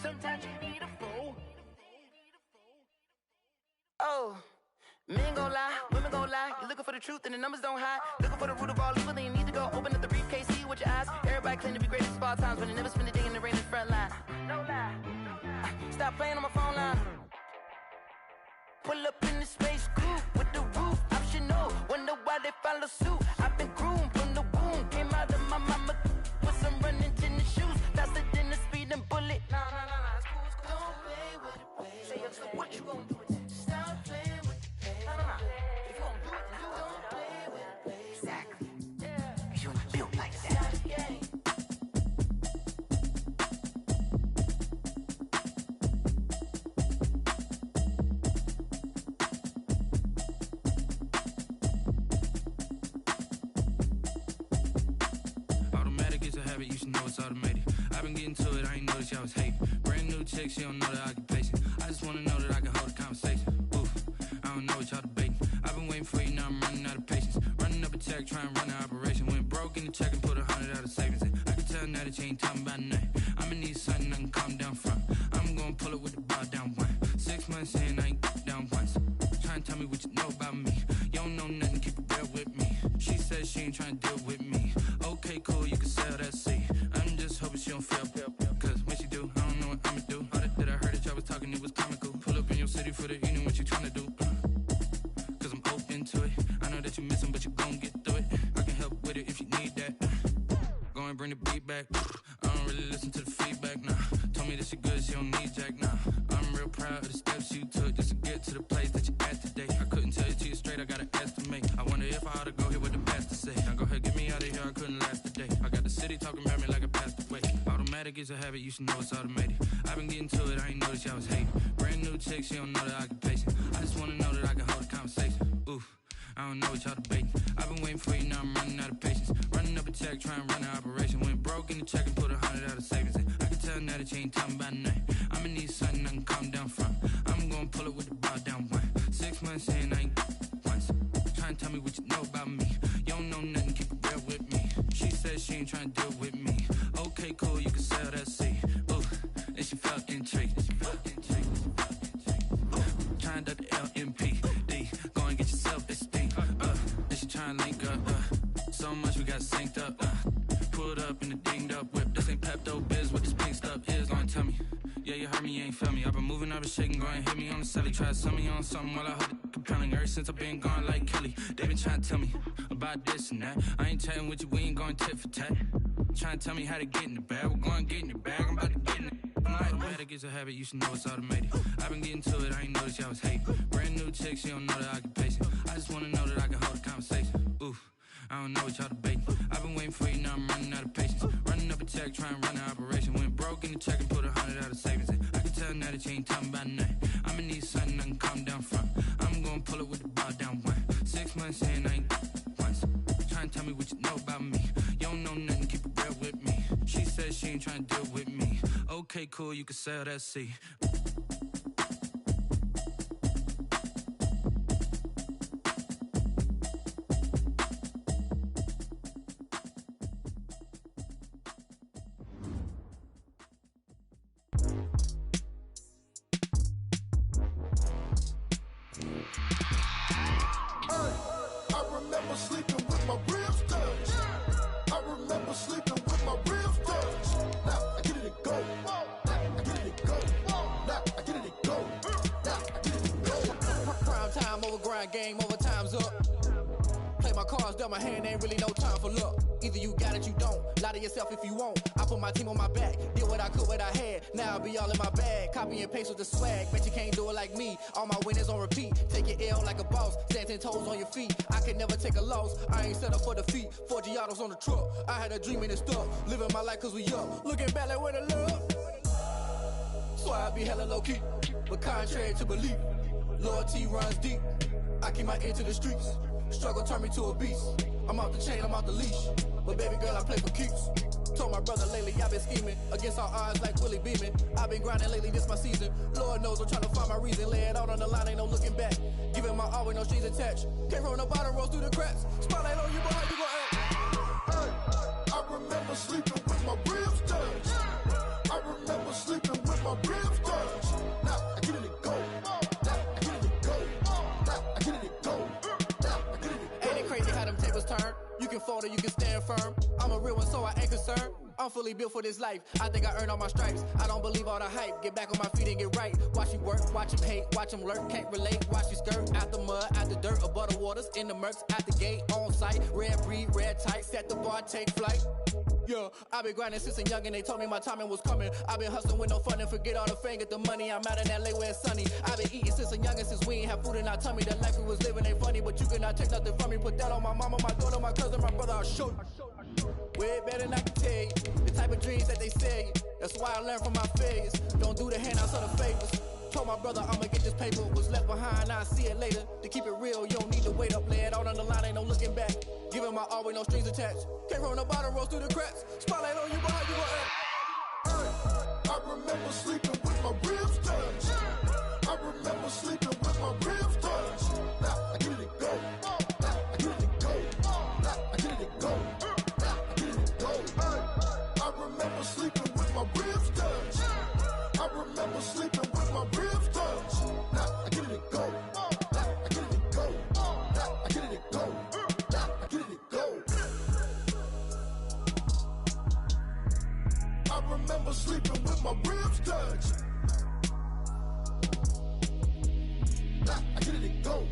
Sometimes you need a fool. Oh, men gon' lie, women gon' lie. You're looking for the truth and the numbers don't hide. Looking for the root of all evil, then you need to go open up the briefcase, see with your eyes. Everybody claim to be great at small times, but they never spend a day in the rain in the front line. No lie. Stop playing on my phone line. Pull up in the space coupe with the roof optional. Wonder why they follow suit. I've been groomed from the womb. Came out of my mama with some running tennis shoes. Faster than the speeding bullet. Nah, it's cool, it's cool. Don't play with it, play. Say, yo, so what you gon' do with it? Stop playing with it, play. Nah. If you gon' do it, then do it. Don't play with it, play. Exactly. Yeah. You ain't built like that. Stop the game. You should know it's automated. I've been getting to it, I ain't noticed y'all was hating. Brand new chick, she don't know the occupation. I just wanna know that I can hold a conversation. Oof, I don't know what y'all debating. I've been waiting for you, now I'm running out of patience. Running up a check, trying to run an operation. Went broke in the check and put 100 out of savings in. I can tell now that you ain't talking about nothing. I'ma need something I can calm down from. I'm gonna pull it with the bar down one. 6 months in, I ain't down once. Trying to tell me what you know about me. You don't know nothing, keep it real with me. She says she ain't trying to deal with me. Okay, cool, you can sell that seat. I'm just hoping she don't fail. Cause when she do, I don't know what I'ma do. All that I heard that y'all was talking, it was comical. Pull up in your city for the evening, what you tryna do? Cause I'm open to it. I know that you miss him, but you gon' get through it. I can help with it if you need that. Go and bring the beat back. I don't really listen to the feedback, nah. Told me that she good, she don't need jack, nah. I'm real proud of the steps you took just to get to the place that you at today. I couldn't tell you to you straight, I gotta estimate. I wonder if I ought to go here with the best to say. Now go ahead, get me out of here, I couldn't last a day. I got the city talking about me like I passed away. Automatic is a habit, you should know it's automated. I've been getting to it, I ain't noticed y'all was hating. Brand new chick, she don't know the occupation. I just wanna know that I can hold a conversation. Oof, I don't know what y'all debating. I've been waiting for you, now I'm running out of patience. Running up a check, trying to run an operation. Went broke in the check and put 100 out of savings in. I can tell now that you ain't talking about nothing. I'ma need something I can calm down from. I'm gonna pull it with the bar down one. 6 months in, I ain't once. Trying to tell me what you know about me. You don't know nothing, keep it real with me. She says she ain't trying to deal with me. Okay, cool, you can sell that seat. Ooh, and she felt intrigued. Trying to the LMPD. Go and get your self-esteem. And she trying to link up. So much we got synced up. Pulled up in the dinged up whip. This ain't Pepto-Biz, what this pink stuff is. Long tell me. Yeah, you heard me, you ain't feel me. I've been moving, I've been shaking, go and hit me on the celly. Try to sell me on something while I heard it compelling. Ever since I've been gone like Kelly, they been trying to tell me about this and that. I ain't chatting with you, we ain't going tit for tat. Trying to tell me how to get in the bag. We're going to get in the bag, I'm about to get in it. Automatic is a habit, you should know it's automated. I've been getting to it, I ain't noticed y'all was hating. Brand new chick, she don't know the occupation. I just wanna know that I can hold a conversation. Oof, I don't know what y'all debating. I've been waiting for you, now I'm running out of patience. Running up a check, trying to run an operation. Went broke in the check and put 100 out of savings in. I can tell now that you ain't talking about nothing. I'ma need something I can calm down from. I'm gonna pull it with the bar down one. 6 months in, I ain't once. Trying to tell me what you know about me. You don't know nothing, keep it real with me. She says she ain't trying to deal with me. Okay, cool, you can sell that seat. Game over, time's up. Play my cards, dealt my hand, ain't really no time for luck. Either you got it, you don't. Lie to yourself if you won't. I put my team on my back, did what I could, what I had. Now I'll be all in my bag. Copy and paste with the swag. Bet you can't do it like me. All my winners on repeat. Take your L like a boss. Stand 10 toes on your feet. I can never take a loss. I ain't set up for defeat. 4 Giottos on the truck. I had a dream and it stuck. Living my life cause we up. Looking back like where the love. So I be hella low key. But contrary to belief, loyalty runs deep. I keep my ear to the streets. Struggle turned me to a beast. I'm off the chain, I'm off the leash. But baby girl, I play for keeps. Told my brother lately, I've been scheming against all odds like Willie Beeman. I've been grinding lately, this my season. Lord knows I'm trying to find my reason. Lay it out on the line, ain't no looking back. Giving my all with no strings attached. Came from the bottom, rose through the cracks. Spotlight on you, but how you gon' act? Hey, I remember sleeping with my ribs touched. I remember sleeping with my I'm fully built for this life. I think I earned all my stripes. I don't believe all the hype. Get back on my feet and get right. Watch him work, watch him hate, watch him lurk. Can't relate, watch his skirt. Out the mud, out the dirt, above the waters, in the murks, out the gate, on site. Red breed, red tight, set the bar, take flight. Yeah, I've been grinding since a young and they told me my timing was coming. I've been hustling with no fun and forget all the fame, get the money. I'm out in LA where it's sunny. I've been eating since a young and since we ain't have food in our tummy. The life we was living ain't funny, but you cannot take nothing from me. Put that on my mama, my daughter, my cousin, my brother, I'll show you. Way better than I can tell you. The type of dreams that they sell you. That's why I learned from my failures. Don't do the handouts or the favors. Told my brother I'ma get this paper. Was left behind, I'll see it later. To keep it real, you don't need to wait up. Lay it out on the line, ain't no looking back. Giving my all with no strings attached. Can't roll no bottle, roll through the cracks. Spotlight on you, but how you gon' act? I remember sleeping with my ribs touched. I remember sleeping with my ribs touched. Now I get it go. I get it go. I get it go. I get it go. I remember sleeping with my ribs touched. I remember sleeping with my ribs touched. Now I get it go. I get it go. I get it go. I get it go. I remember sleeping with my ribs touched. I get it go.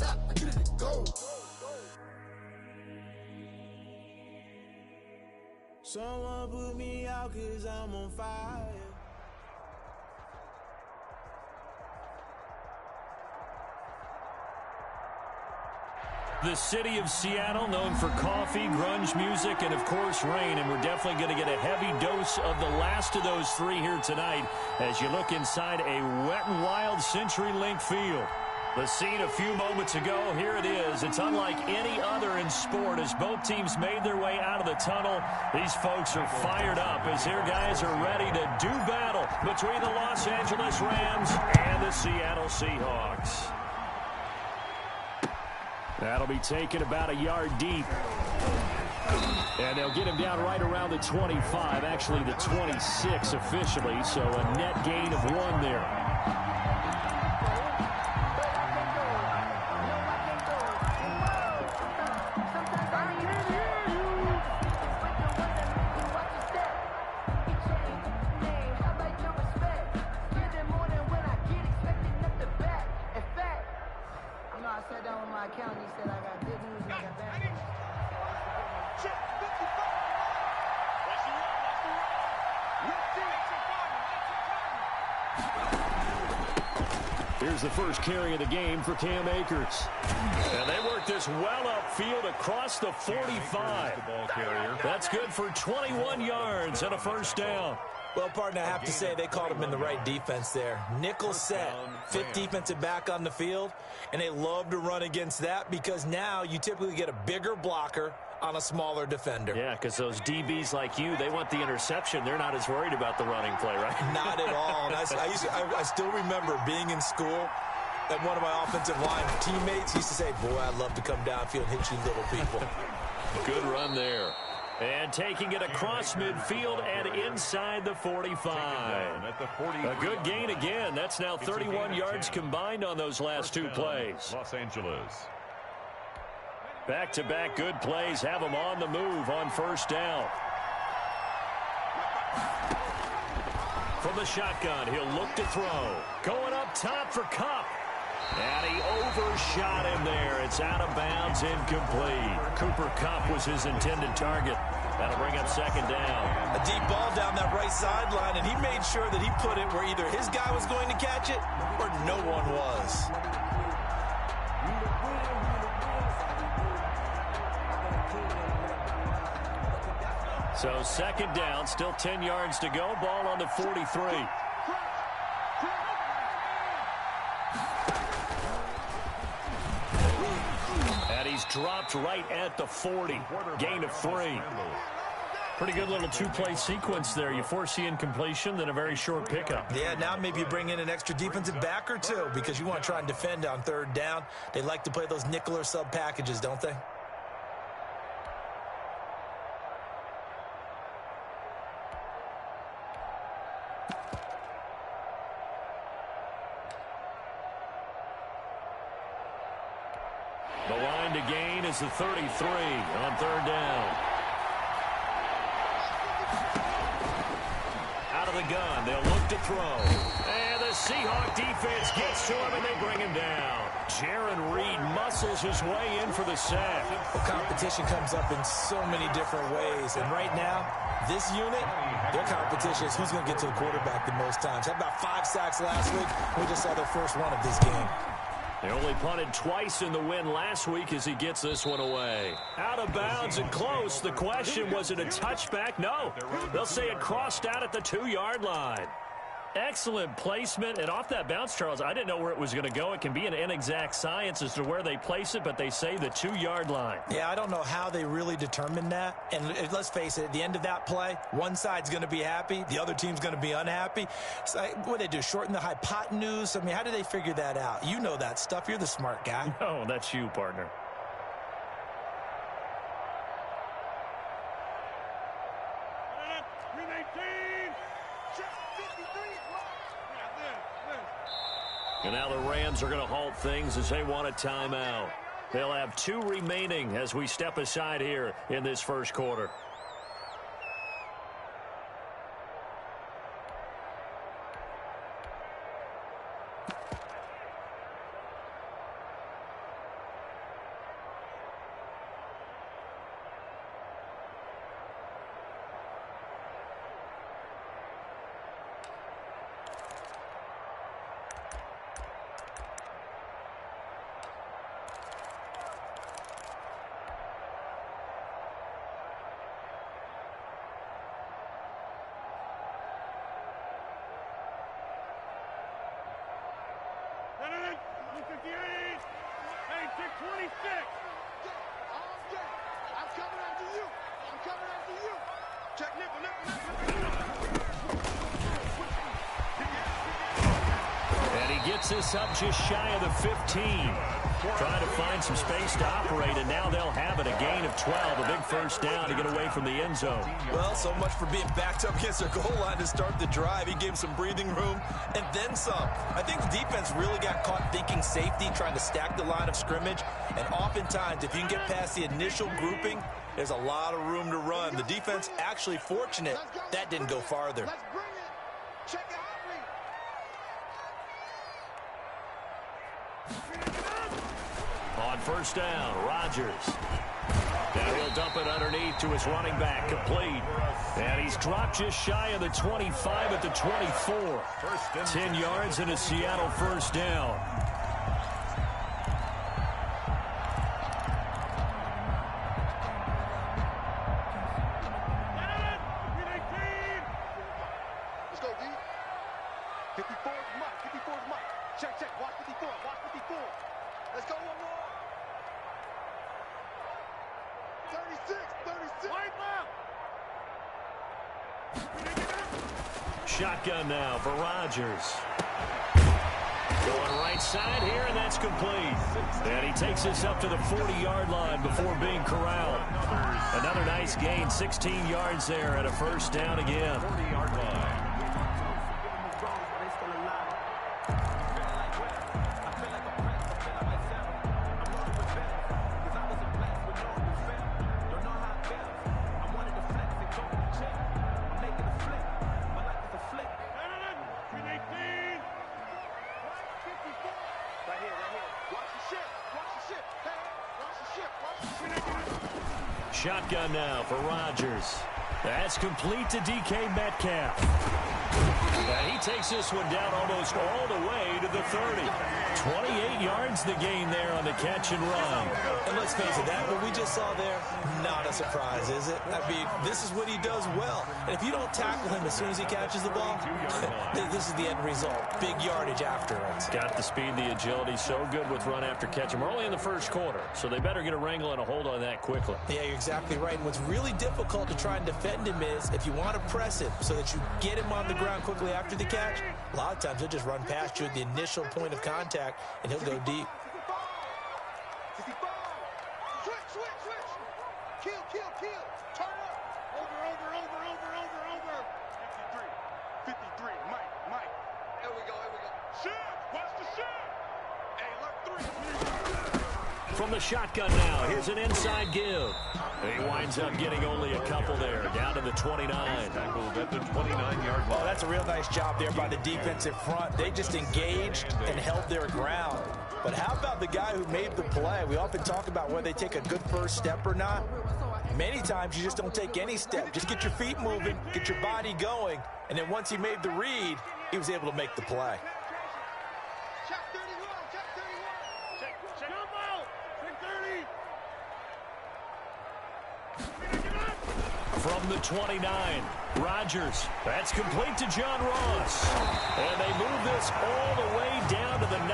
I get it go. Someone put me out 'cause I'm on fire. The city of Seattle, known for coffee, grunge music, and, of course, rain. And we're definitely going to get a heavy dose of the last of those three here tonight as you look inside a Wet n Wild CenturyLink field. The scene a few moments ago, here it is. It's unlike any other in sport as both teams made their way out of the tunnel. These folks are fired up as their guys are ready to do battle between the Los Angeles Rams and the Seattle Seahawks. That'll be taken about a yard deep. And they'll get him down right around the 25, actually the 26 officially, so a net gain of 1 there. Here's the first carry of the game for Cam Akers. And they work this well upfield across the 45. That's good for 21 yards and a first down. Well, partner, I have to say they called him in the right defense there. Nickel set, fifth defensive back on the field, and they love to run against that because now you typically get a bigger blocker on a smaller defender. Yeah, because those DBs like you, they want the interception. They're not as worried about the running play, right? Not at all. And I still remember being in school, and one of my offensive line teammates used to say, boy, I'd love to come downfield and hit you little people. Good run there. And taking it across midfield and inside the 45. A good gain again. That's now 31 yards combined on those last two plays. Los Angeles. Back-to-back good plays have them on the move on first down. From the shotgun, he'll look to throw. Going up top for Kupp. And he overshot him there. It's out of bounds, incomplete. Cooper Kupp was his intended target. That'll bring up second down. A deep ball down that right sideline, and he made sure that he put it where either his guy was going to catch it or no one was. So second down, still 10 yards to go. Ball on the 43. And he's dropped right at the 40. Gain of 3. Pretty good little two-play sequence there. You force the incompletion, then a very short pickup. Yeah, now maybe you bring in an extra defensive back or two because you want to try and defend on third down. They like to play those nickel or sub packages, don't they? The line to gain is the 33 on third down. the gun. They'll look to throw. And the Seahawk defense gets to him, and they bring him down. Jaron Reed muscles his way in for the sack. Well, competition comes up in so many different ways. And right now, this unit, their competition is who's going to get to the quarterback the most times. Had about 5 sacks last week. We just saw their first one of this game. They only punted twice in the win last week as he gets this one away. Out of bounds and close. The question, was it a touchback? No. They'll say it crossed out at the 2-yard line. Excellent placement. And off that bounce, Charles, I didn't know where it was going to go. It can be an inexact science as to where they place it, but they say the 2-yard line. Yeah, I don't know how they really determined that. And let's face it, at the end of that play, one side's going to be happy, the other team's going to be unhappy. So what do they do, shorten the hypotenuse? I mean, how do they figure that out? You know that stuff. You're the smart guy. No, that's you, partner. And now the Rams are going to halt things as they want a timeout. They'll have 2 remaining as we step aside here in this first quarter. Gets this up just shy of the 15. Trying to find some space to operate, and now they'll have it. A gain of 12, a big first down to get away from the end zone. Well, so much for being backed up against their goal line to start the drive. He gave some breathing room and then some. I think the defense really got caught thinking safety, trying to stack the line of scrimmage. And oftentimes, if you can get past the initial grouping, there's a lot of room to run. The defense actually fortunate that didn't go farther. On first down, Rodgers. Now he'll dump it underneath to his running back, complete. And he's dropped just shy of the 25 at the 24. 10 yards and a Seattle first down. Shotgun now for Rodgers. Going right side here, and that's complete. And he takes us up to the 40-yard line before being corralled. Another nice gain, 16 yards there, and a first down again. 40-yard line. Shotgun now for Rodgers. That's complete to DK Metcalf. And he takes this one down almost all the way to the 30. 28 yards the gain there on the catch and run. And let's face it, that what we just saw there, not a surprise, is it? I mean, this is what he does well. And if you don't tackle him as soon as he catches the ball, this is the end result. Big yardage after it. Got the speed, the agility, so good with run after catch. And we're only in the first quarter, so they better get a wrangle and a hold on that quickly. Yeah, you're exactly right. And what's really difficult to try and defend him is if you want to press him so that you get him on the ground quickly after the catch, a lot of times he'll just run past you at the initial point of contact, and he'll go deep. from the shotgun now. Here's an inside give. He winds up getting only a couple there, down to the 29. Tackled at the 29-yard line. Oh, that's a real nice job there by the defensive front. They just engaged and held their ground. But how about the guy who made the play? We often talk about whether they take a good first step or not. Many times you just don't take any step. Just get your feet moving, get your body going, and then once he made the read, he was able to make the play. From the 29, Rodgers. That's complete to John Ross. And they move this all the way down to the 9.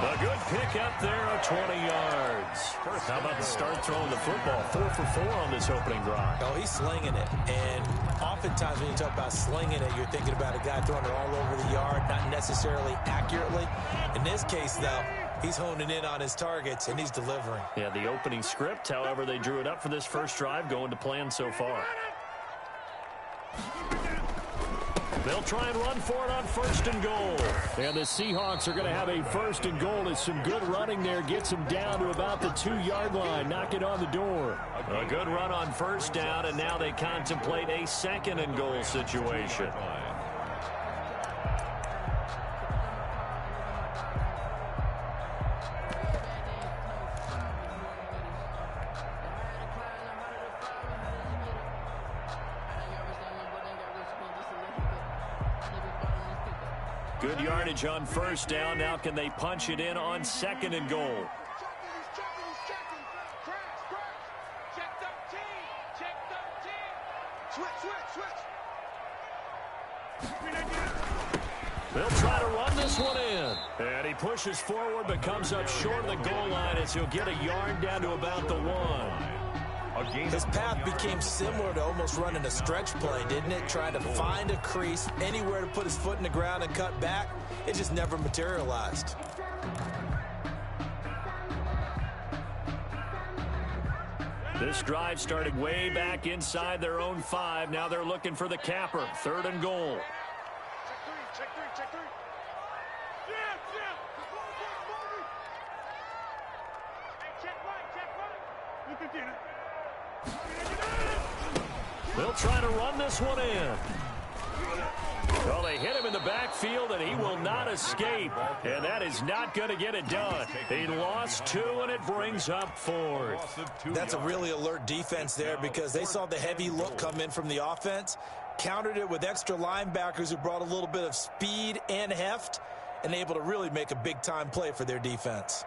A good pick up there of 20 yards. How about the start throwing the football? 4 for 4 on this opening drive. Oh, he's slinging it. And oftentimes when you talk about slinging it, you're thinking about a guy throwing it all over the yard, not necessarily accurately. In this case, though, he's honing in on his targets, and he's delivering. Yeah, the opening script, however, they drew it up for this first drive, going to plan so far. They'll try and run for it on 1st and goal. And the Seahawks are going to have a 1st and goal. As some good running there gets them down to about the 2-yard line. Knock it on the door. A good run on 1st down, and now they contemplate a 2nd and goal situation. Good yardage on 1st down. Now can they punch it in on 2nd and goal? They'll try to run this one in. And he pushes forward but comes up short of the goal line as he'll get a yard down to about the 1. His path became similar to almost running a stretch play, didn't it? Trying to find a crease, anywhere to put his foot in the ground and cut back. It just never materialized. This drive started way back inside their own 5. Now they're looking for the capper. 3rd and goal. Check three. Look at that. They'll try to run this one in. Well, they hit him in the backfield, and he will not escape. And that is not going to get it done. He lost 2, and it brings up 4th. That's a really alert defense there because they saw the heavy look come in from the offense, countered it with extra linebackers who brought a little bit of speed and heft, and able to really make a big-time play for their defense.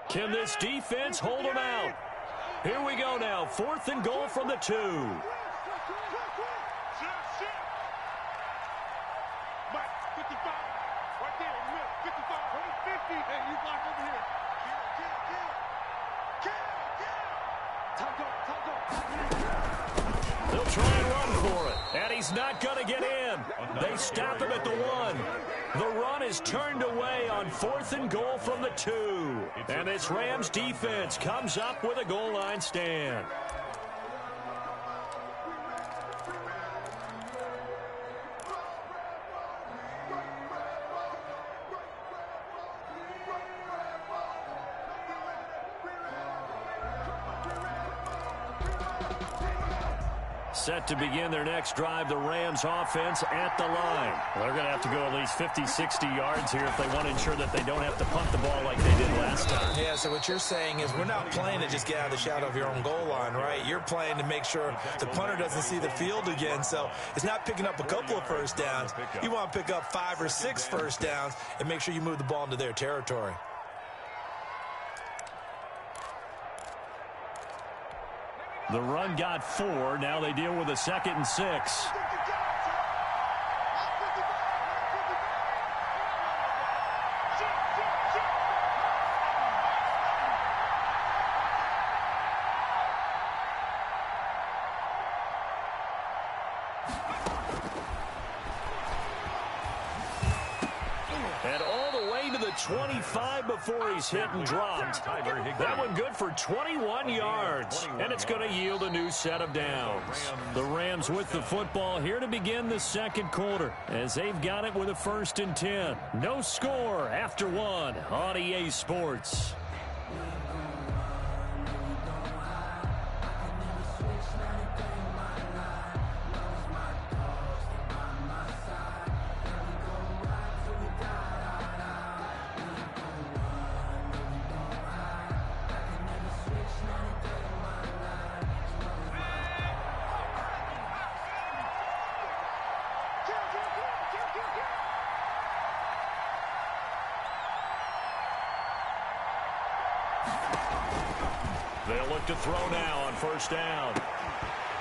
Can this defense hold them out? Here we go now. 4th and goal from the 2. They'll try and run for it. And he's not going to get in. They stop him at the 1. The run is turned away on 4th and goal from the 2. And this Rams defense comes up with a goal line stand. Set to begin their next drive, the Rams offense at the line. Well, they're going to have to go at least 50, 60 yards here if they want to ensure that they don't have to punt the ball like they did last time. Yeah, so what you're saying is we're not playing to just get out of the shadow of your own goal line, right? You're playing to make sure the punter doesn't see the field again. So it's not picking up a couple of first downs. You want to pick up 5 or 6 first downs and make sure you move the ball into their territory. The run got 4. Now they deal with a 2nd and 6. 25 before he's hit and dropped. That one good for 21 yards, and it's going to yield a new set of downs. The Rams with the football here to begin the second quarter as they've got it with a 1st and 10. No score after 1 on EA Sports. They'll look to throw now on 1st down.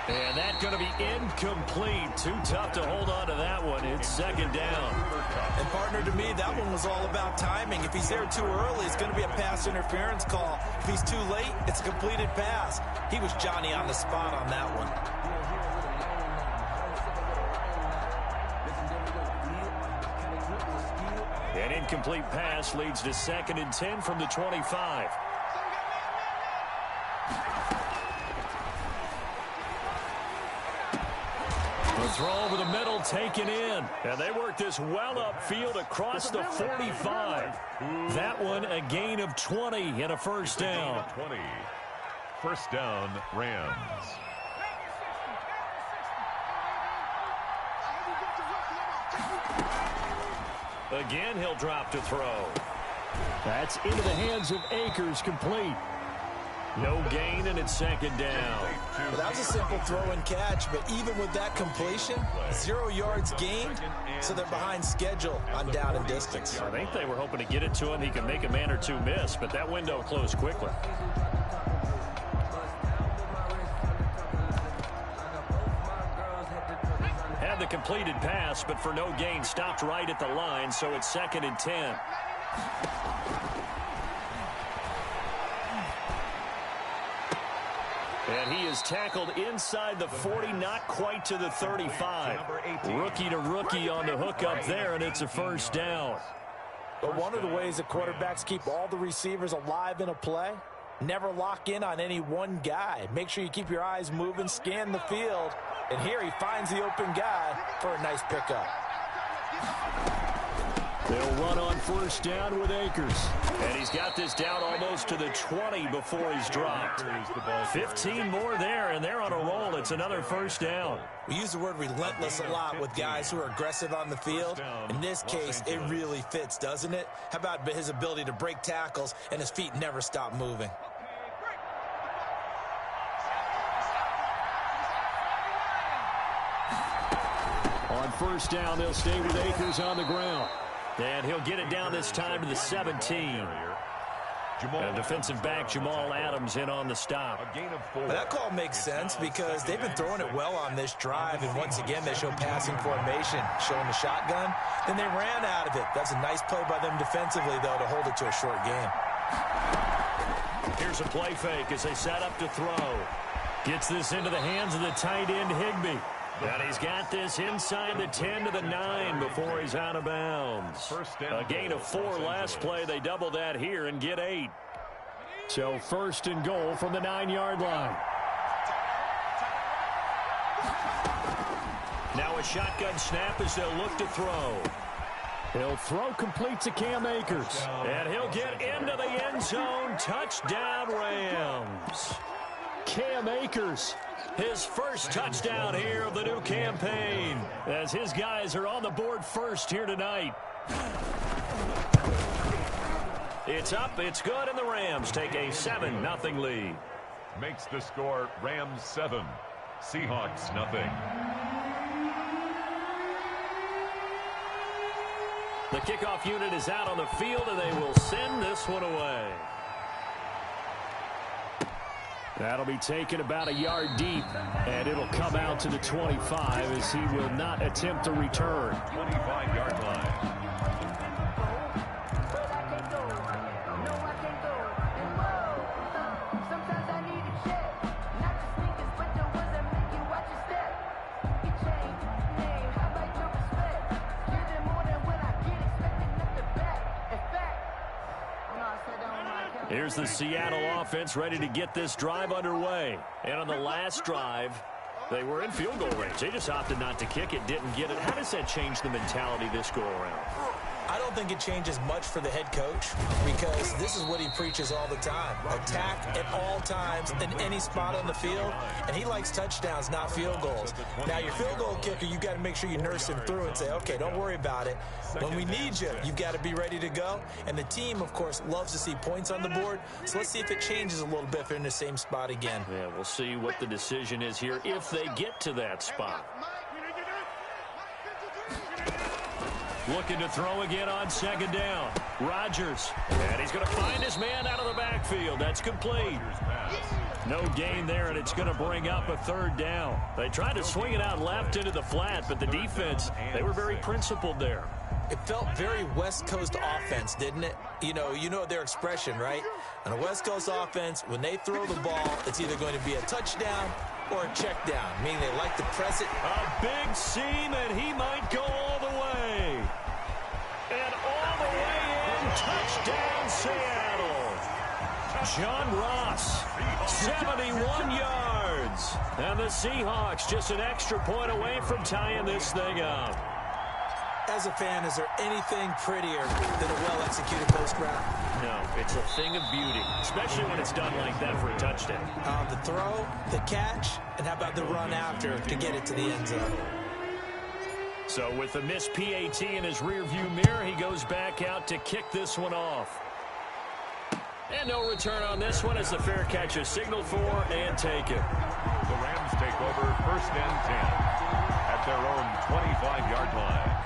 And that's going to be incomplete. Too tough to hold on to that one. It's 2nd down. And partner, to me, that one was all about timing. If he's there too early, it's going to be a pass interference call. If he's too late, it's a completed pass. He was Johnny on the spot on that one. An incomplete pass leads to 2nd and 10 from the 25. The throw over the middle taken in. And they work this well upfield across the 45. That one a gain of 20 and a 1st down. 20. 1st down, Rams. Again, he'll drop to throw. That's into the hands of Akers, complete. No gain, and it's 2nd down. Well, that was a simple throw and catch, but even with that completion, 0 yards gained, so they're behind schedule on down and distance. I think they were hoping to get it to him. He could make a man or two miss, but that window closed quickly. Had the completed pass, but for no gain, stopped right at the line, so it's 2nd and 10. And he is tackled inside the 40, not quite to the 35. Rookie to rookie on the hook up there, and it's a 1st down. But one of the ways that quarterbacks keep all the receivers alive in a play, never lock in on any one guy. Make sure you keep your eyes moving, scan the field. And here he finds the open guy for a nice pickup. They'll run on 1st down with Akers. And he's got this down almost to the 20 before he's dropped. 15 more there, and they're on a roll. It's another 1st down. We use the word relentless a lot with guys who are aggressive on the field. In this case, it really fits, doesn't it? How about his ability to break tackles and his feet never stop moving? On 1st down, they'll stay with Akers on the ground. And he'll get it down this time to the 17. And defensive back Jamal Adams in on the stop. That call makes sense because they've been throwing it well on this drive, and once again they show passing formation, showing the shotgun. Then they ran out of it. That's a nice play by them defensively, though, to hold it to a short game. Here's a play fake as they set up to throw. Gets this into the hands of the tight end Higbee. And he's got this inside the 10 to the 9 before he's out of bounds. A gain of 4 last play. They double that here and get 8. So 1st and goal from the 9-yard line. Now a shotgun snap as they'll look to throw. He'll throw complete to Cam Akers. And he'll get into the end zone. Touchdown Rams. Cam Akers, his first touchdown here of the new campaign, as his guys are on the board first here tonight. It's up, it's good, and the Rams take a 7-0 lead. Makes the score Rams 7, Seahawks 0. The kickoff unit is out on the field, and they will send this one away. That'll be taken about a yard deep, and it'll come out to the 25 as he will not attempt to return. 25-yard line. Here's the Seattle offense ready to get this drive underway. And on the last drive, they were in field goal range. They just opted not to kick it, didn't get it. How does that change the mentality this go around? I don't think it changes much for the head coach because this is what he preaches all the time. Attack at all times in any spot on the field, and he likes touchdowns, not field goals. Now, your field goal kicker, you got to make sure you nurse him through and say, okay, don't worry about it. When we need you, you've got to be ready to go. And the team, of course, loves to see points on the board, so let's see if it changes a little bit if they're in the same spot again. Yeah, we'll see what the decision is here if they get to that spot. Looking to throw again on second down. Rodgers. And he's going to find his man out of the backfield. That's complete. No gain there, and it's going to bring up a third down. They tried to swing it out left into the flat, but the defense, they were very principled there. It felt very West Coast offense, didn't it? You know their expression, right? On a West Coast offense, when they throw the ball, it's either going to be a touchdown or a check down, meaning they like to press it. A big seam, and he might go all the way. And all the way in, touchdown Seattle. John Ross, 71 yards. And the Seahawks just an extra point away from tying this thing up. As a fan, is there anything prettier than a well-executed post route? No, it's a thing of beauty, especially when it's done like that for a touchdown. The throw, the catch, and how about the run after to get it to the end zone? So with the missed PAT in his rearview mirror, he goes back out to kick this one off. And no return on this one as the fair catch is signaled for and taken. The Rams take over 1st and 10 at their own 25-yard line.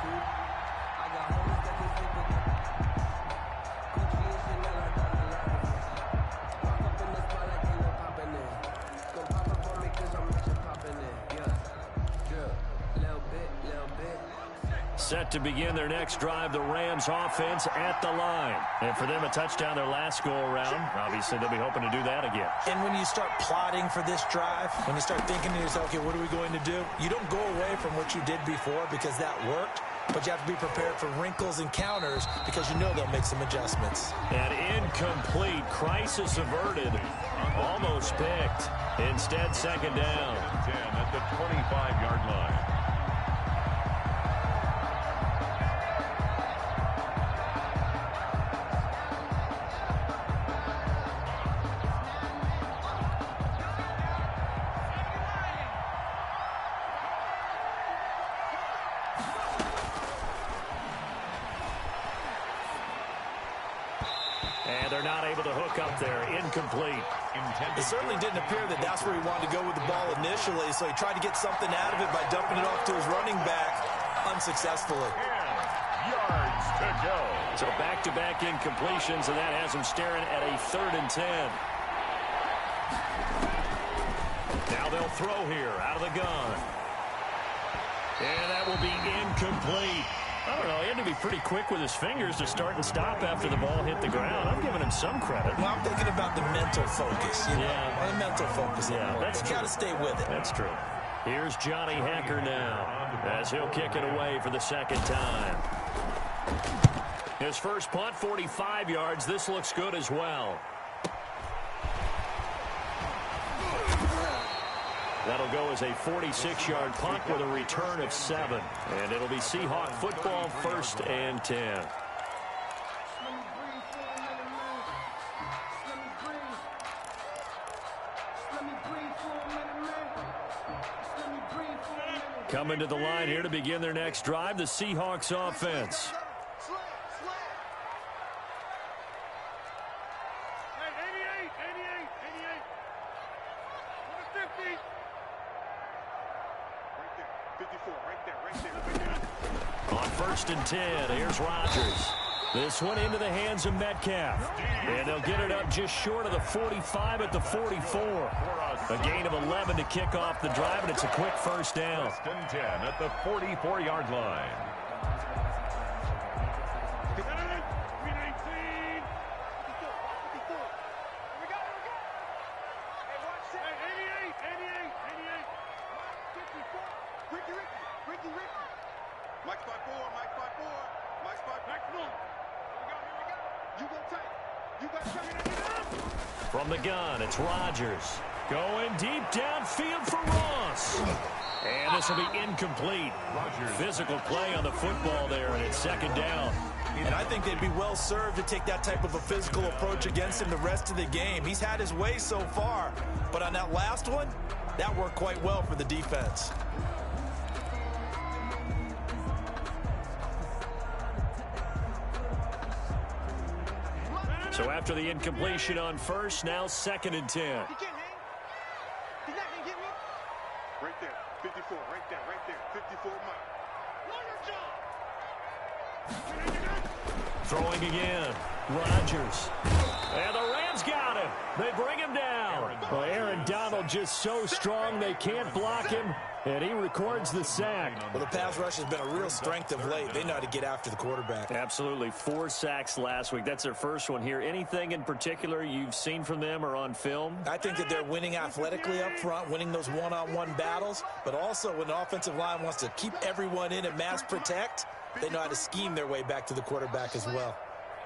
Set to begin their next drive, the Rams offense at the line. And for them, a touchdown their last go-around. Obviously, they'll be hoping to do that again. And when you start plotting for this drive, when you start thinking to yourself, okay, what are we going to do? You don't go away from what you did before because that worked, but you have to be prepared for wrinkles and counters because you know they'll make some adjustments. And incomplete, crisis averted, almost picked. Instead, second down. 10 at the 25-yard line. And they're not able to hook up there. Incomplete. It certainly didn't appear that that's where he wanted to go with the ball initially, so he tried to get something out of it by dumping it off to his running back unsuccessfully. 10 yards to go. So back-to-back incompletions, and that has him staring at a 3rd and 10. Now they'll throw here out of the gun. And that will be incomplete. I don't know, he had to be pretty quick with his fingers to start and stop after the ball hit the ground. I'm giving him some credit. Well, I'm thinking about the mental focus. Yeah. The mental focus. Yeah, that's true. You got to stay with it. That's true. Here's Johnny Hacker now as he'll kick it away for the second time. His first punt, 45 yards. This looks good as well. That'll go as a 46-yard punt with a return of 7. And it'll be Seahawk football, 1st and 10. Coming to the line here to begin their next drive, the Seahawks offense. On 1st and 10, here's Rodgers. This one into the hands of Metcalf. And they'll get it up just short of the 45 at the 44. A gain of 11 to kick off the drive, and it's a quick first down. 1st and 10 at the 44-yard line. Mike spot 4, Mike spot 4, Mike spot maximum. Here we go. You go tight. You got From the gun, it's Rodgers. Going deep downfield for Ross. And this will be incomplete. Physical play on the football there, and it's second down. And I think they'd be well served to take that type of a physical approach against him the rest of the game. He's had his way so far, but on that last one, that worked quite well for the defense. So after the incompletion on first, now 2nd and 10. He can't hang. He's not going to get me. Right there, 54, right there, 54 mile. Throwing again. Rodgers. And the Rams got him. They bring him down. Well, Aaron Donald just so strong they can't block him, and he records the sack. Well, the pass rush has been a real strength of late. They know how to get after the quarterback. Absolutely. 4 sacks last week. That's their first one here. Anything in particular you've seen from them or on film? I think that they're winning athletically up front, winning those one-on-one battles, but also when the offensive line wants to keep everyone in and mass protect, they know how to scheme their way back to the quarterback as well.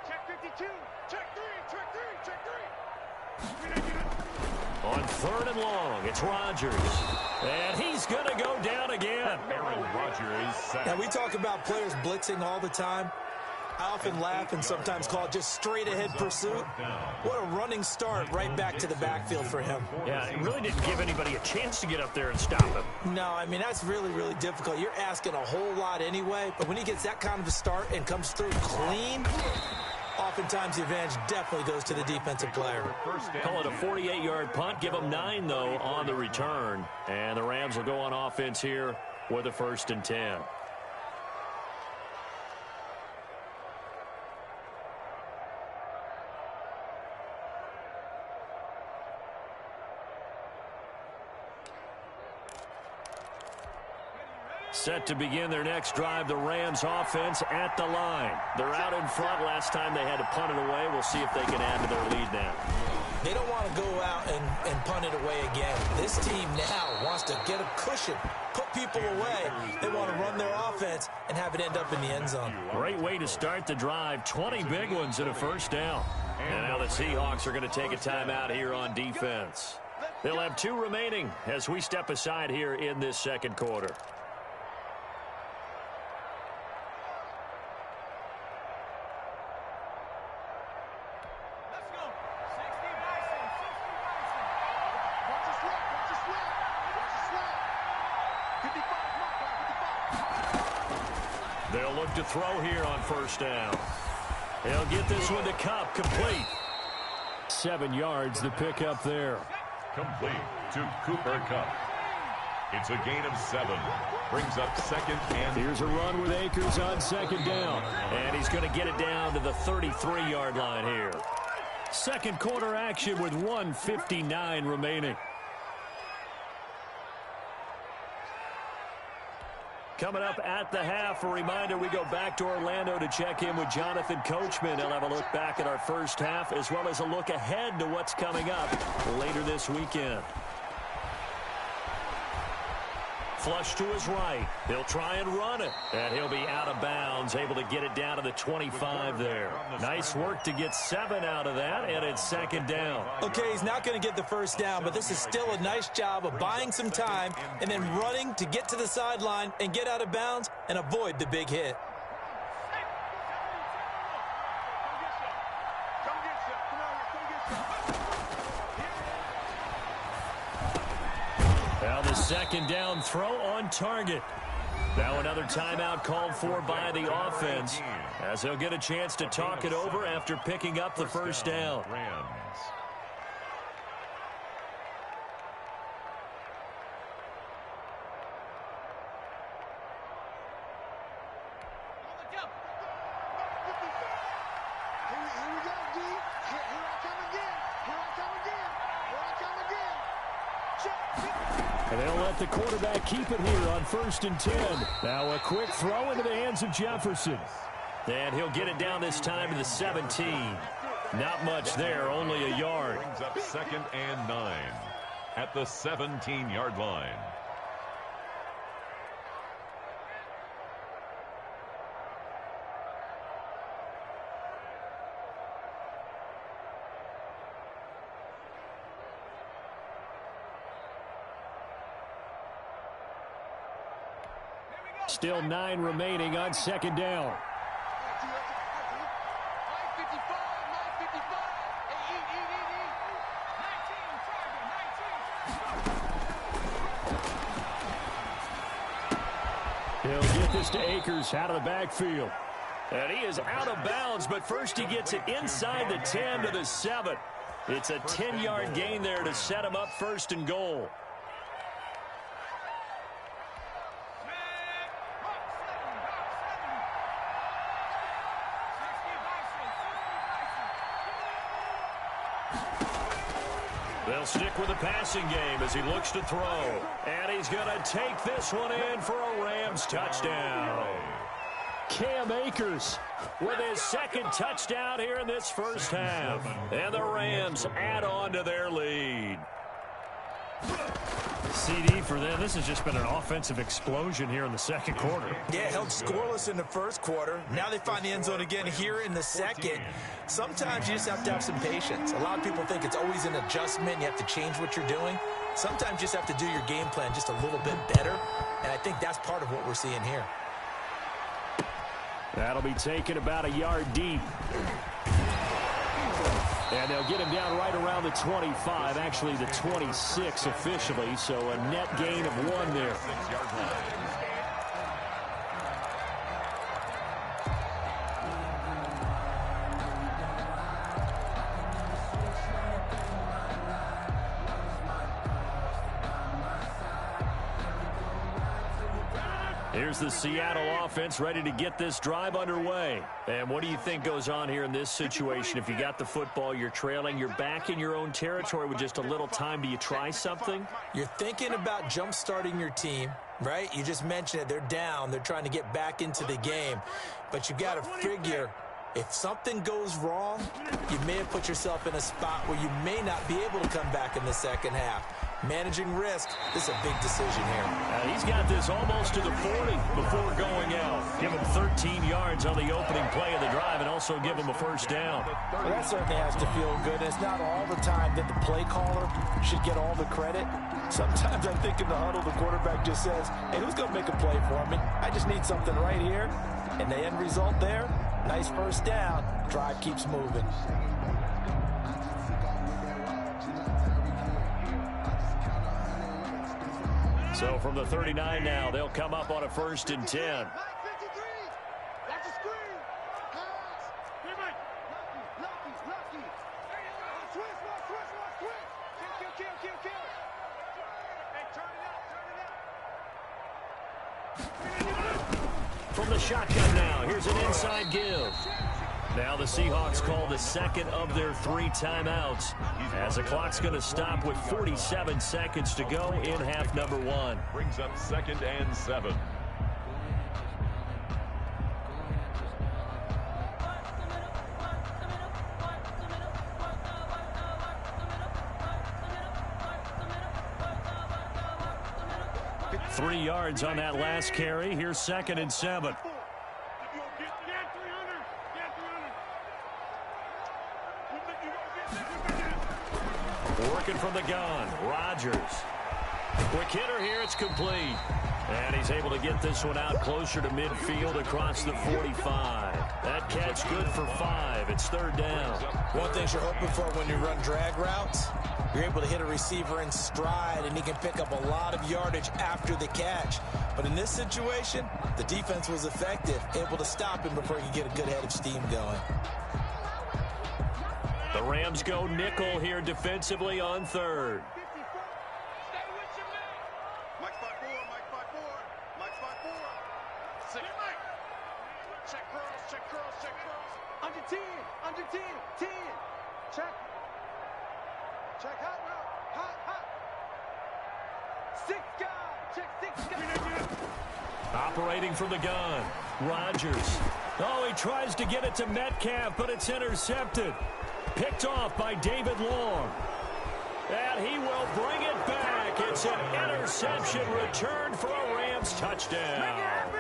Check 52. Check 3. Check 3. Check 3. On 3rd and long, it's Rodgers. And he's going to go down again. Aaron Rodgers sacked. Now, we talk about players blitzing all the time. I often laugh and sometimes call it just straight-ahead pursuit. What a running start right back to the backfield for him. Yeah, it really didn't give anybody a chance to get up there and stop him. No, I mean, that's really, really difficult. You're asking a whole lot anyway, but when he gets that kind of a start and comes through clean, oftentimes the advantage definitely goes to the defensive player. Call it a 48-yard punt. Give them 9, though, on the return. And the Rams will go on offense here with a 1st and 10. Set to begin their next drive, the Rams offense at the line. They're out in front. Last time they had to punt it away. We'll see if they can add to their lead now. They don't want to go out and punt it away again. This team now wants to get a cushion, put people away. They want to run their offense and have it end up in the end zone. Great way to start the drive. 20 big ones and a 1st down. And now the Seahawks are going to take a timeout here on defense. They'll have 2 remaining as we step aside here in this 2nd quarter. They'll look to throw here on 1st down. They'll get this one to Kupp, complete. 7 yards, the pickup there. Complete to Cooper Kupp. It's a gain of 7. Brings up 2nd and... Here's a run with Akers on 2nd down. And he's going to get it down to the 33-yard line here. 2nd quarter action with 1:59 remaining. Coming up at the half, a reminder, we go back to Orlando to check in with Jonathan Coachman. He'll have a look back at our first half as well as a look ahead to what's coming up later this weekend. Flush to his right. He'll try and run it. And he'll be out of bounds, able to get it down to the 25 there. Nice work to get 7 out of that, and it's 2nd down. Okay, he's not going to get the 1st down, but this is still a nice job of buying some time and then running to get to the sideline and get out of bounds and avoid the big hit. Now the 2nd down throw on target. Now another timeout called for by the offense as they'll get a chance to talk it over after picking up the 1st down. Rams. And they'll let the quarterback keep it here on 1st and 10. Now a quick throw into the hands of Jefferson. And he'll get it down this time to the 17. Not much there, only a yard. Brings up 2nd and 9 at the 17-yard line. Still 9 remaining on second down. He'll get this to Akers out of the backfield. And he is out of bounds, but first he gets it inside the 10 to the 7. It's a 10-yard gain there to set him up first and goal. They'll stick with the passing game as he looks to throw. And he's going to take this one in for a Rams touchdown. Cam Akers with his second touchdown here in this first half. And the Rams add on to their lead. CD for them. This has just been an offensive explosion here in the second quarter. Yeah, held scoreless in the first quarter. Now they find the end zone again here in the second. Sometimes you just have to have some patience. A lot of people think it's always an adjustment. You have to change what you're doing. Sometimes you just have to do your game plan just a little bit better. And I think that's part of what we're seeing here. That'll be taken about a yard deep. And they'll get him down right around the 25, actually the 26 officially, so a net gain of 1 there. Here's the Seattle offense ready to get this drive underway. And what do you think goes on here in this situation? If you got the football, you're trailing, you're back in your own territory with just a little time. Do you try something? You're thinking about jump-starting your team, right? You just mentioned it. They're down. They're trying to get back into the game. But you got to figure, if something goes wrong, you may have put yourself in a spot where you may not be able to come back in the second half. Managing risk, this is a big decision here. He's got this almost to the 40 before going out. Give him 13 yards on the opening play of the drive and also give him a first down. Well, that certainly has to feel good. It's not all the time that the play caller should get all the credit. Sometimes I think in the huddle, the quarterback just says, hey, who's going to make a play for me? I just need something right here. And the end result there, nice first down. Drive keeps moving. So from the 39 now, they'll come up on a 1st and 10. From the shotgun now, here's an inside give. Now the Seahawks call the second of their 3 timeouts as the clock's going to stop with 47 seconds to go in half number 1. Brings up 2nd and 7. Three yards on that last carry. Here's 2nd and 7. Working from the gun, Rodgers. Quick hitter here, it's complete. And he's able to get this one out closer to midfield across the 45. That catch good for 5. It's 3rd down. One thing you're hoping for when you run drag routes, you're able to hit a receiver in stride, and he can pick up a lot of yardage after the catch. But in this situation, the defense was effective, able to stop him before he could get a good head of steam going. The Rams go nickel here defensively on 3rd. Operating from the gun, Rodgers. Oh, he tries to get it to Metcalf, but it's intercepted. Picked off by David Long. And he will bring it back. It's an interception returned for a Rams touchdown.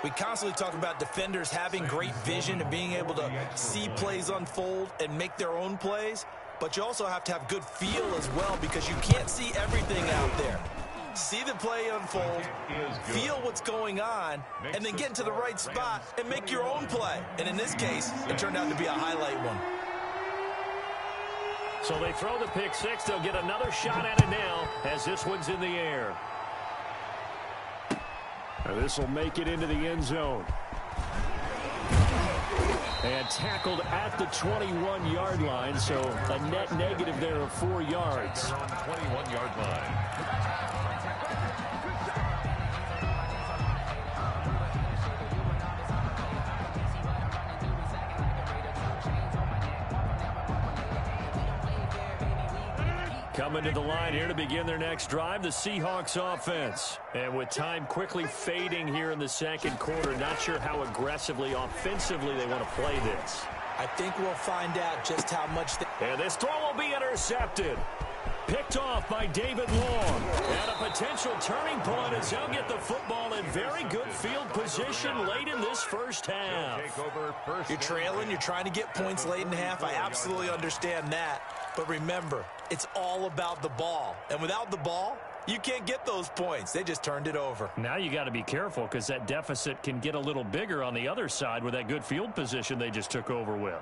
We constantly talk about defenders having great vision and being able to see plays unfold and make their own plays. But you also have to have good feel as well, because you can't see everything out there. see the play unfold, feel what's going on, and then get into the right spot and make your own play. And in this case, it turned out to be a highlight one. So they throw the pick six. They'll get another shot at it now as this one's in the air. This will make it into the end zone. And tackled at the 21-yard line, so a net negative there of 4 yards. 21-yard line. Coming to the line here to begin their next drive, the Seahawks offense. And with time quickly fading here in the second quarter, not sure how aggressively, offensively they want to play this. I think we'll find out just how much they... And this throw will be intercepted. Picked off by David Long. And a potential turning point as they'll get the football in very good field position late in this first half. You're trailing, you're trying to get points late in half. I absolutely understand that. But remember, it's all about the ball. And without the ball, you can't get those points. They just turned it over. Now you got to be careful because that deficit can get a little bigger on the other side with that good field position they just took over with.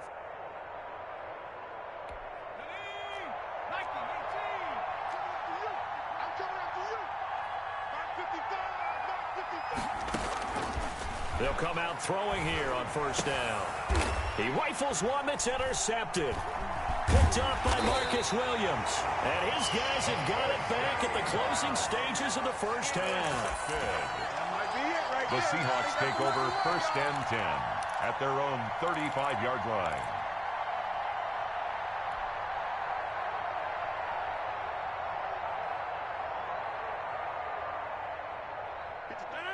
They'll come out throwing here on first down. He rifles one that's intercepted. Picked off by Marcus Williams. And his guys have got it back at the closing stages of the first half. The Seahawks take over first and 10 at their own 35-yard line.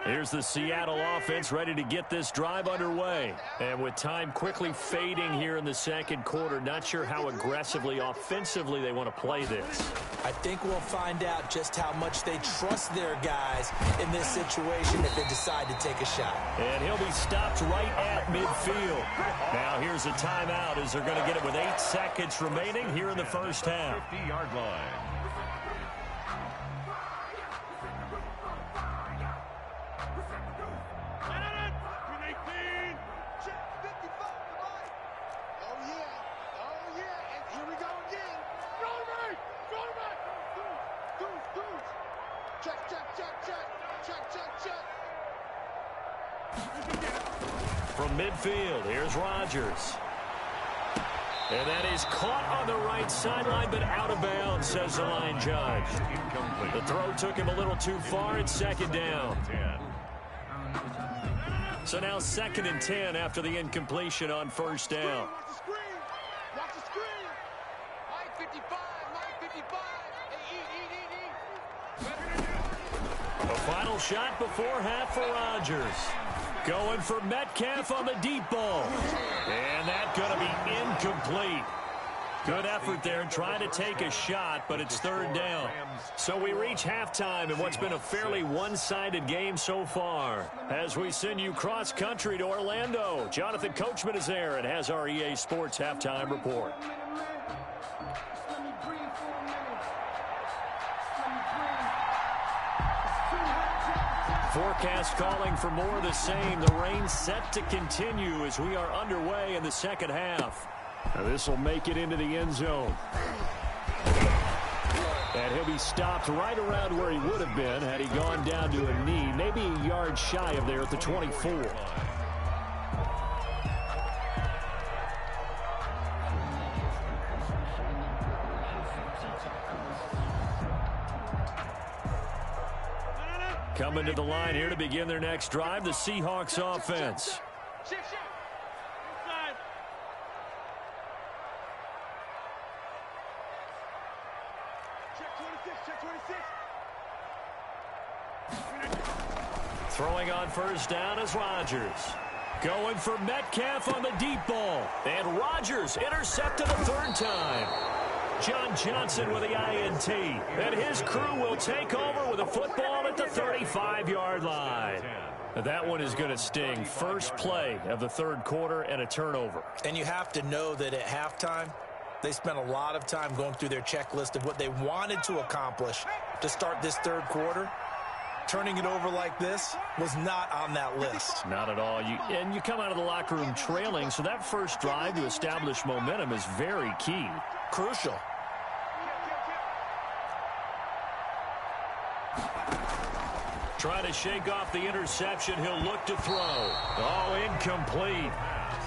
Here's the Seattle offense ready to get this drive underway. And with time quickly fading here in the second quarter, not sure how aggressively, offensively they want to play this. I think we'll find out just how much they trust their guys in this situation if they decide to take a shot. And he'll be stopped right at midfield. Now here's a timeout as they're going to get it with 8 seconds remaining here in the first half. 50-yard line. From midfield, here's Rodgers. And that is caught on the right sideline, but out of bounds, says the line judge. The throw took him a little too far. It's second down. So now 2nd and 10 after the incompletion on first down. The final shot before half for Rodgers. Going for Metcalf on the deep ball. And that's going to be incomplete. Good effort there trying to take a shot, but it's third down. So we reach halftime in what's been a fairly one-sided game so far. As we send you cross-country to Orlando, Jonathan Coachman is there and has our EA Sports halftime report. Forecast calling for more of the same. The rain set to continue as we are underway in the second half. Now this will make it into the end zone. And he'll be stopped right around where he would have been had he gone down to a knee, maybe a yard shy of there at the 24. Coming to the line here to begin their next drive, the Seahawks offense. Throwing on first down is Rodgers. Going for Metcalf on the deep ball. And Rodgers intercepted a third time. John Johnson with the INT. And his crew will take over with a football at the 35-yard line. That one is going to sting. First play of the third quarter and a turnover. And you have to know that at halftime, they spent a lot of time going through their checklist of what they wanted to accomplish to start this third quarter. Turning it over like this was not on that list. Not at all. And you come out of the locker room trailing, so that first drive to establish momentum is very key. Crucial. Trying to shake off the interception. He'll look to throw. Oh, incomplete.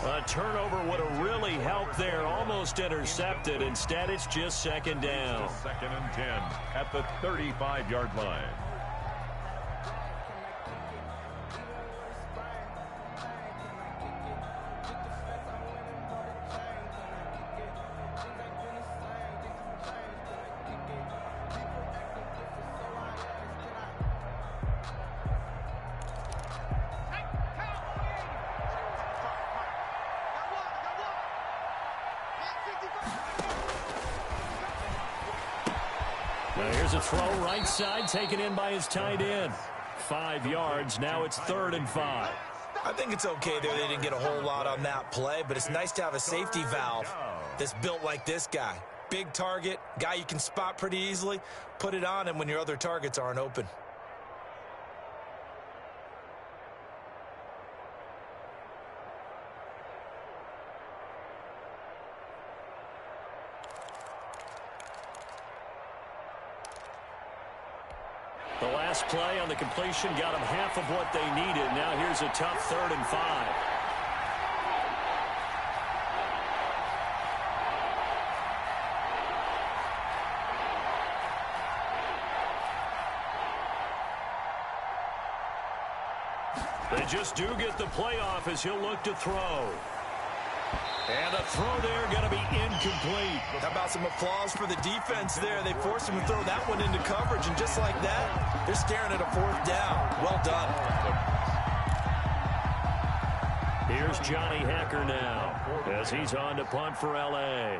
A turnover would have really helped there. Almost intercepted. Instead, it's just second down. Second and 10 at the 35-yard line. Now here's a throw right side taken in by his tight end. 5 yards. Now it's 3rd and 5. I think it's okay there. They didn't get a whole lot on that play, but it's nice to have a safety valve that's built like this guy. Big target, guy you can spot pretty easily. Put it on him when your other targets aren't open. The last play on the completion got them half of what they needed. Now here's a tough 3rd and 5. They just do get the playoff as he'll look to throw. And a throw there going to be incomplete. How about some applause for the defense there? They forced him to throw that one into coverage, and just like that, they're staring at a 4th down. Well done. Here's Johnny Hacker now as he's on to punt for L.A.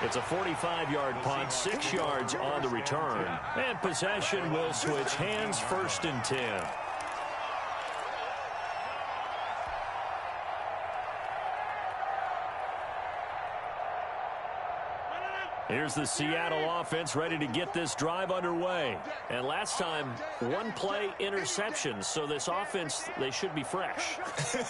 It's a 45-yard punt, 6 yards on the return. And possession will switch hands, 1st and 10. Here's the Seattle offense ready to get this drive underway. And last time, 1-play interception. So this offense, they should be fresh.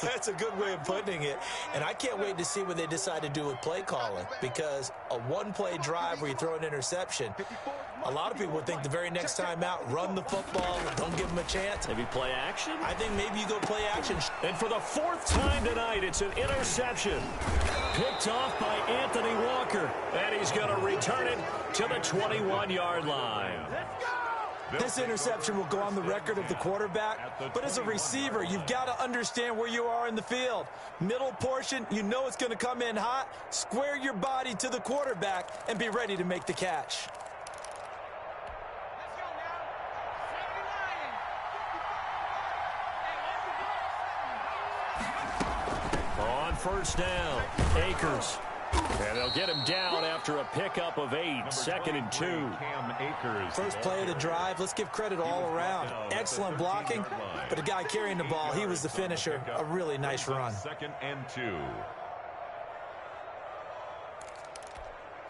That's a good way of putting it. And I can't wait to see what they decide to do with play calling. Because a 1-play drive where you throw an interception, a lot of people would think the very next time out, run the football, don't give them a chance. Maybe play action? I think maybe you go play action. And for the 4th time tonight, it's an interception. Picked off by Anthony Walker. And he's going to return it to the 21-yard line. This interception will go on the record of the quarterback, but as a receiver, you've got to understand where you are in the field. Middle portion, you know it's going to come in hot. Square your body to the quarterback and be ready to make the catch. On 1st down, Akers. And they'll get him down after a pickup of 8, 2nd and 2. First play of the drive, let's give credit all around. Excellent blocking, but the guy carrying the ball, he was the finisher. A really nice run. 2nd and 2.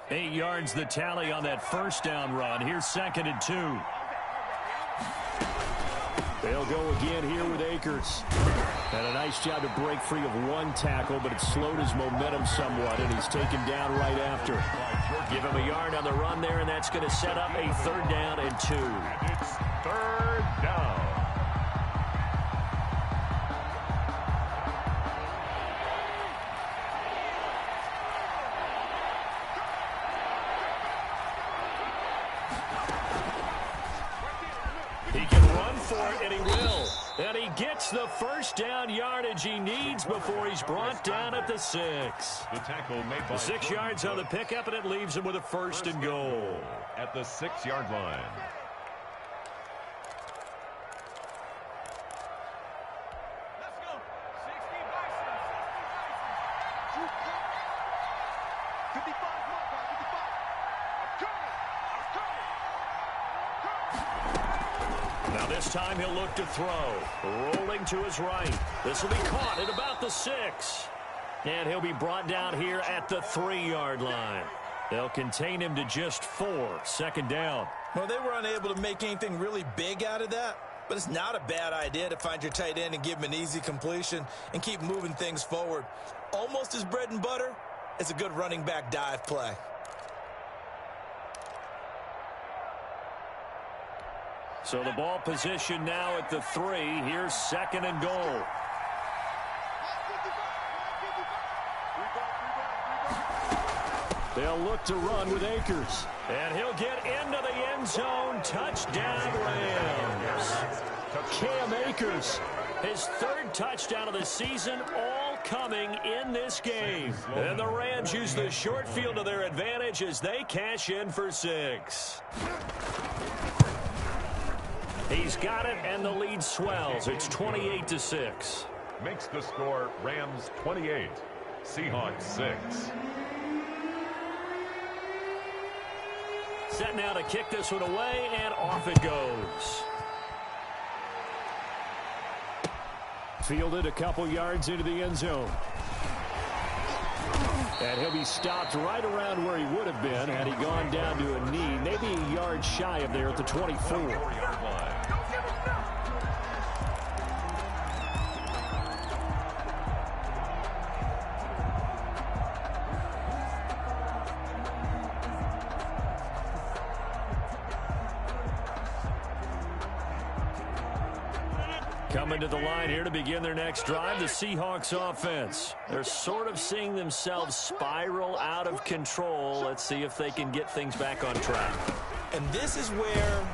8 yards the tally on that 1st down run. Here's 2nd and 2. They'll go again here with Akers. And a nice job to break free of 1 tackle, but it slowed his momentum somewhat, and he's taken down right after. Give him a yard on the run there, and that's going to set up a 3rd down and 2. It's 3rd down. He can run for it, and he will. And he gets the 1st down yardage he needs before he's brought down at the 6. The tackle made by 6 yards on the pickup, and it leaves him with a 1st and goal. At the 6-yard line. Now this time he'll look to throw. Rolling to his right. This will be caught at about the 6. And he'll be brought down here at the 3-yard line. They'll contain him to just 4. Second down. Well, they were unable to make anything really big out of that. But it's not a bad idea to find your tight end and give him an easy completion and keep moving things forward. Almost as bread and butter as a good running back dive play. So the ball position now at the 3. Here's second and goal. They'll look to run with Akers. And he'll get into the end zone. Touchdown, Rams. Cam Akers, his 3rd touchdown of the season, all coming in this game. And the Rams use the short field to their advantage as they cash in for 6. He's got it, and the lead swells. It's 28-6. Makes the score Rams 28, Seahawks 6. Set now to kick this one away, and off it goes. Fielded a couple yards into the end zone. And he'll be stopped right around where he would have been had he gone down to a knee, maybe a yard shy of there at the 24. Coming to the line here to begin their next drive, the Seahawks offense. They're sort of seeing themselves spiral out of control. Let's see if they can get things back on track. And this is where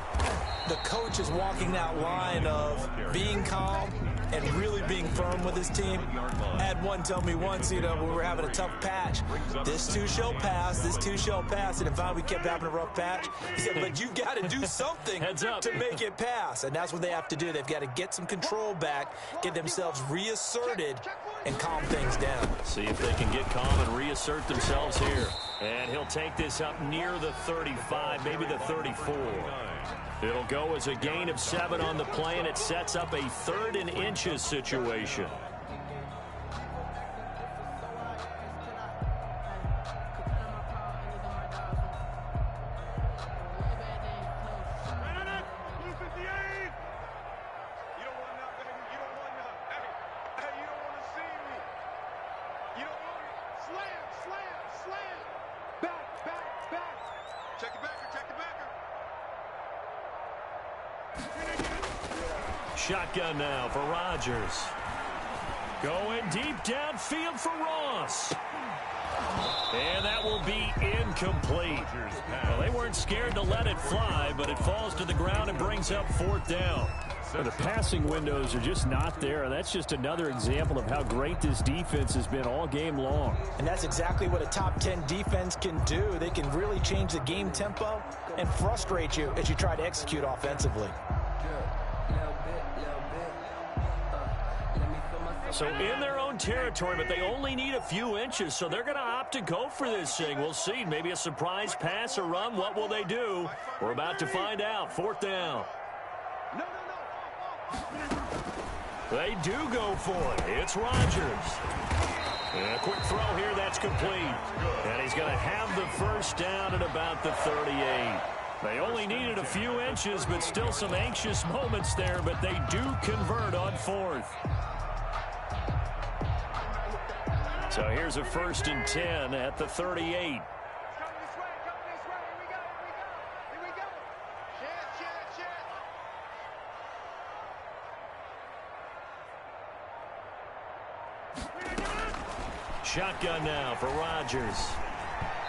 the coach is walking that line of being calm and really being firm with his team. I had one tell me once, when we were having a tough patch, this too shall pass, this too shall pass. And if we kept having a rough patch, he said, but you've got to do something to make it pass. And that's what they have to do. They've got to get some control back, get themselves reasserted, and calm things down. See if they can get calm and reassert themselves here. And he'll take this up near the 35, maybe the 34. It'll go as a gain of 7 on the play, and it sets up a 3rd and inches situation. Shotgun now for Rodgers. Going deep downfield for Ross. And that will be incomplete. Well, they weren't scared to let it fly, but it falls to the ground and brings up 4th down. Well, the passing windows are just not there, and that's just another example of how great this defense has been all game long. And that's exactly what a top 10 defense can do. They can really change the game tempo and frustrate you as you try to execute offensively. So in their own territory, but they only need a few inches, so they're going to opt to go for this thing. We'll see. Maybe a surprise pass or run. What will they do? We're about to find out. 4th down. They do go for it. It's Rodgers. And a quick throw here. That's complete. And he's going to have the 1st down at about the 38. They only needed a few inches, but still some anxious moments there, but they do convert on 4th. So here's a 1st and 10 at the 38. Shotgun now for Rodgers.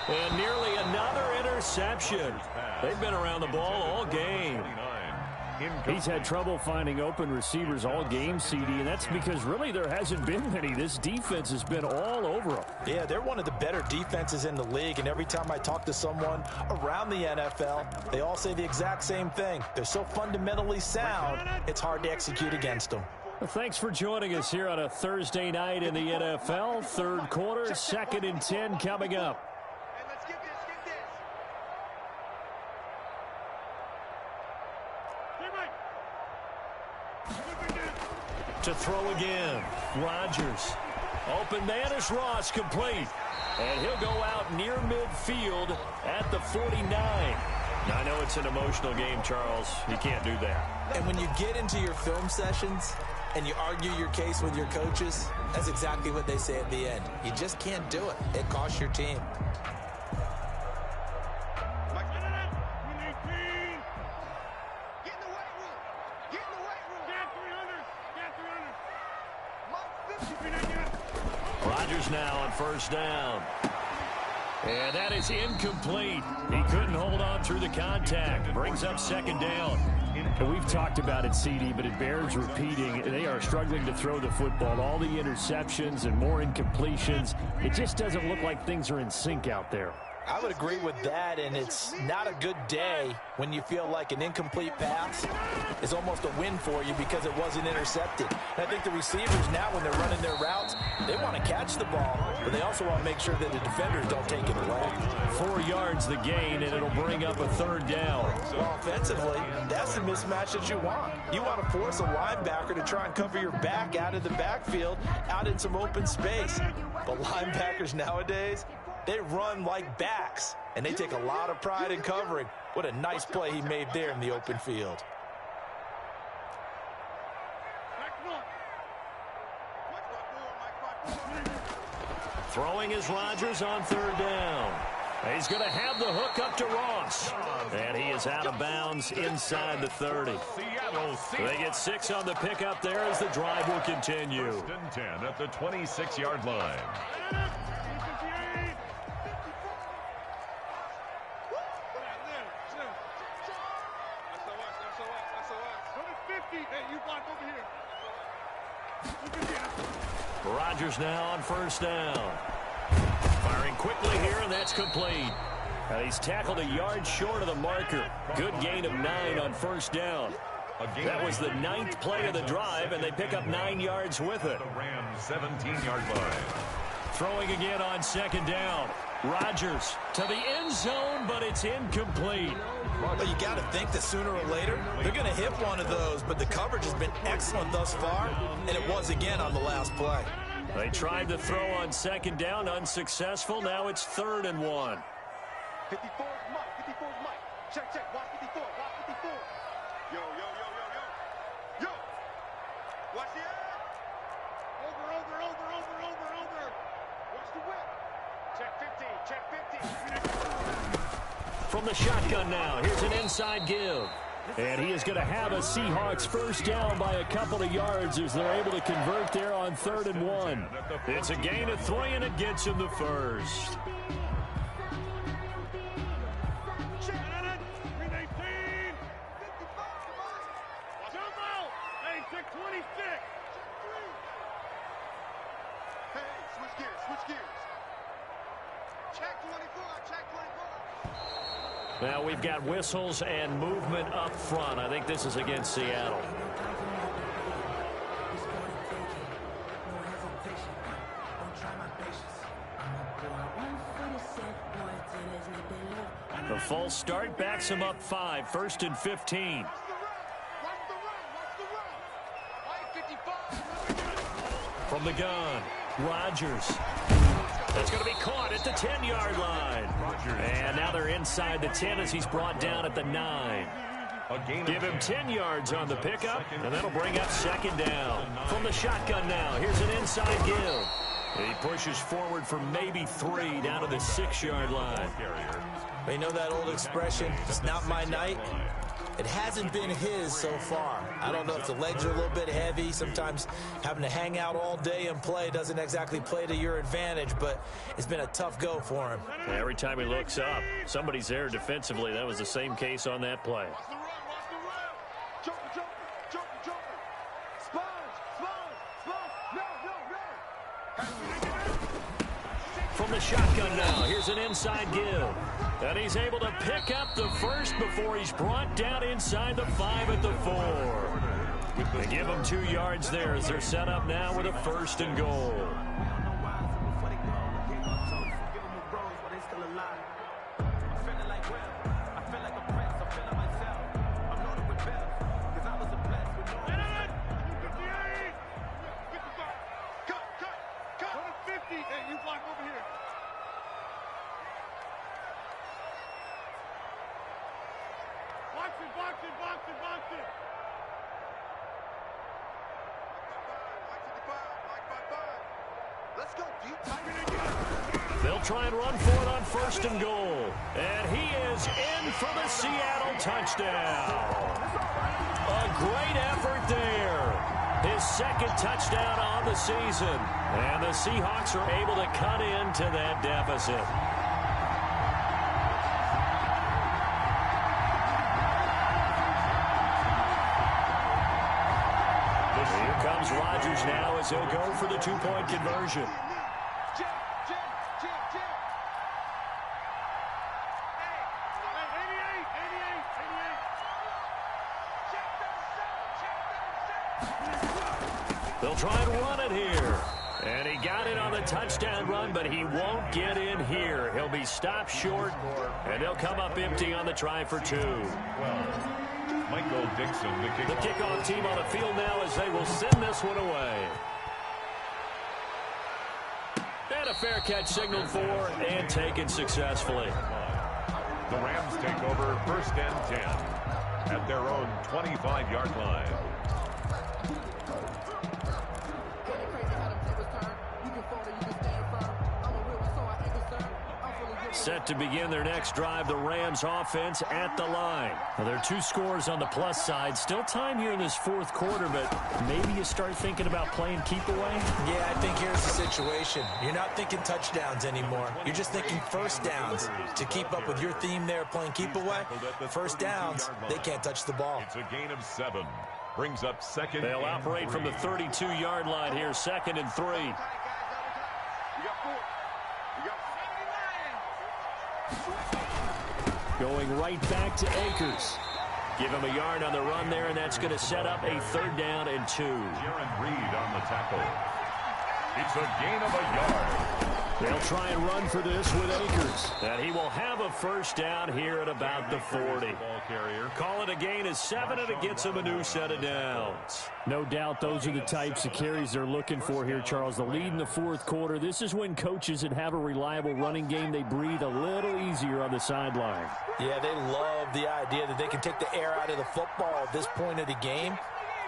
And nearly another interception. They've been around the ball all game. He's had trouble finding open receivers all game, CD, and that's because really there hasn't been many. This defense has been all over them. Yeah, they're one of the better defenses in the league, and every time I talk to someone around the NFL, they all say the exact same thing. They're so fundamentally sound, it's hard to execute against them. Well, thanks for joining us here on a Thursday night in the NFL. 3rd quarter, 2nd and 10 coming up. To throw again. Rodgers. Open man is Ross, complete. And he'll go out near midfield at the 49. Now, I know it's an emotional game, Charles. You can't do that. And when you get into your film sessions and you argue your case with your coaches, that's exactly what they say at the end. You just can't do it. It costs your team. Rodgers now on first down. And that is incomplete. He couldn't hold on through the contact. Brings up second down. And we've talked about it, CD, but it bears repeating. They are struggling to throw the football. All the interceptions and more incompletions. It just doesn't look like things are in sync out there. I would agree with that, and it's not a good day when you feel like an incomplete pass is almost a win for you because it wasn't intercepted. And I think the receivers now, when they're running their routes, they want to catch the ball, but they also want to make sure that the defenders don't take it away. 4 yards the gain, and it'll bring up a third down. Well, offensively, that's the mismatch that you want. You want to force a linebacker to try and cover your back out of the backfield, out in some open space. But linebackers nowadays, they run like backs, and they take a lot of pride in covering. What a nice play he made there in the open field. Throwing is Rodgers on third down. He's going to have the hook up to Ross. And he is out of bounds inside the 30. They get 6 on the pickup there as the drive will continue. 10 at the 26-yard line. Rodgers now on first down. Firing quickly here, and that's complete. And he's tackled a yard short of the marker. Good gain of 9 on first down. That was the 9th play of the drive, and they pick up 9 yards with it. The Rams' 17-yard line. Throwing again on second down. Rodgers to the end zone, but it's incomplete. Well, you got to think that sooner or later they're going to hit one of those, but the coverage has been excellent thus far, and it was again on the last play. They tried to throw on second down, unsuccessful. Now it's 3rd and 1. 54 is Mike. 54 is Mike. Check, check. Watch 54. Watch 54. Yo, yo, yo, yo, yo. Yo. Watch the air. Over. Watch the whip. Check 50. Check 50. From the shotgun now, here's an inside give. And he is going to have a Seahawks first down by a couple of yards as they're able to convert there on 3rd and 1. It's a gain of 3, and it gets him the first. Now we've got whistles and movement up front. I think this is against Seattle. The false start backs him up 5. 1st and 15. From the gun, Rodgers. That's going to be caught at the 10-yard line. And now they're inside the 10 as he's brought down at the 9. Give him 10 yards on the pickup, and that'll bring up second down. From the shotgun now, here's an inside give. He pushes forward for maybe 3 down to the 6-yard line. You know that old expression, it's not my night? It hasn't been his so far. I don't know if the legs are a little bit heavy. Sometimes having to hang out all day and play doesn't exactly play to your advantage, but it's been a tough go for him. Every time he looks up, somebody's there defensively. That was the same case on that play. From the shotgun now, here's an inside give. And he's able to pick up the first before he's brought down inside the 5 at the 4. They give him 2 yards there as they're set up now with a 1st and goal. They'll try and run for it on 1st and goal. And he is in for the Seattle touchdown. A great effort there. His 2nd touchdown on the season. And the Seahawks are able to cut into that deficit. Here comes Rodgers now as he'll go for the 2-point conversion. They'll try and run it here. And he got it on the touchdown run, but he won't get in here. He'll be stopped short, and they'll come up empty on the try for 2. Michael Dixon, the kickoff team on the field now as they will send this one away. And a fair catch signaled for and taken successfully. The Rams take over 1st and 10 at their own 25-yard line. Set to begin their next drive, the Rams offense at the line. Well, there are 2 scores on the plus side. Still time here in this 4th quarter, but maybe you start thinking about playing keep away? Yeah, I think here's the situation. You're not thinking touchdowns anymore. You're just thinking 1st downs. To keep up with your theme there, playing keep away, 1st downs, they can't touch the ball. It's a gain of 7. Brings up 2nd. They'll operate from the 32-yard line here, 2nd and 3. Going right back to Akers. Give him a yard on the run there, and that's going to set up a 3rd down and 2. Jaron Reed on the tackle. It's a gain of a yard. They'll try and run for this with Akers. And he will have a 1st down here at about the 40. Call it a gain of 7, and it gets him a new set of downs. No doubt those are the types of carries they're looking for here, Charles. The lead in the 4th quarter. This is when coaches that have a reliable running game, they breathe a little easier on the sideline. Yeah, they love the idea that they can take the air out of the football at this point of the game.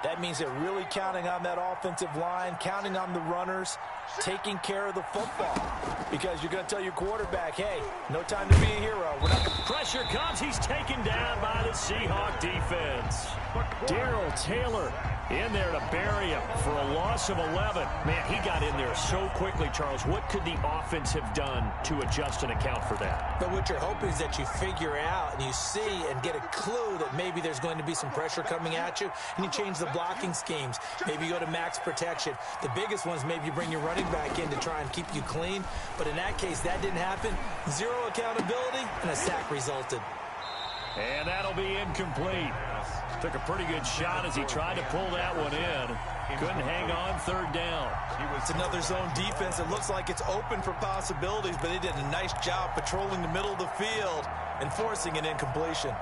That means they're really counting on that offensive line, counting on the runners, taking care of the football. Because you're going to tell your quarterback, hey, no time to be a hero. We're not Pressure comes. He's taken down by the Seahawk defense. Darrell Taylor in there to bury him for a loss of 11. Man, he got in there so quickly, Charles. What could the offense have done to adjust and account for that? But what you're hoping is that you figure out and you see and get a clue that maybe there's going to be some pressure coming at you, and you change the blocking schemes. Maybe you go to max protection. The biggest ones, maybe you bring your running back in to try and keep you clean. But in that case, that didn't happen. 0 accountability, and a sack resulted. And that'll be incomplete. Took a pretty good shot as he tried to pull that one in. Couldn't hang on 3rd down. It's another zone defense. It looks like it's open for possibilities, but they did a nice job patrolling the middle of the field and forcing an incompletion.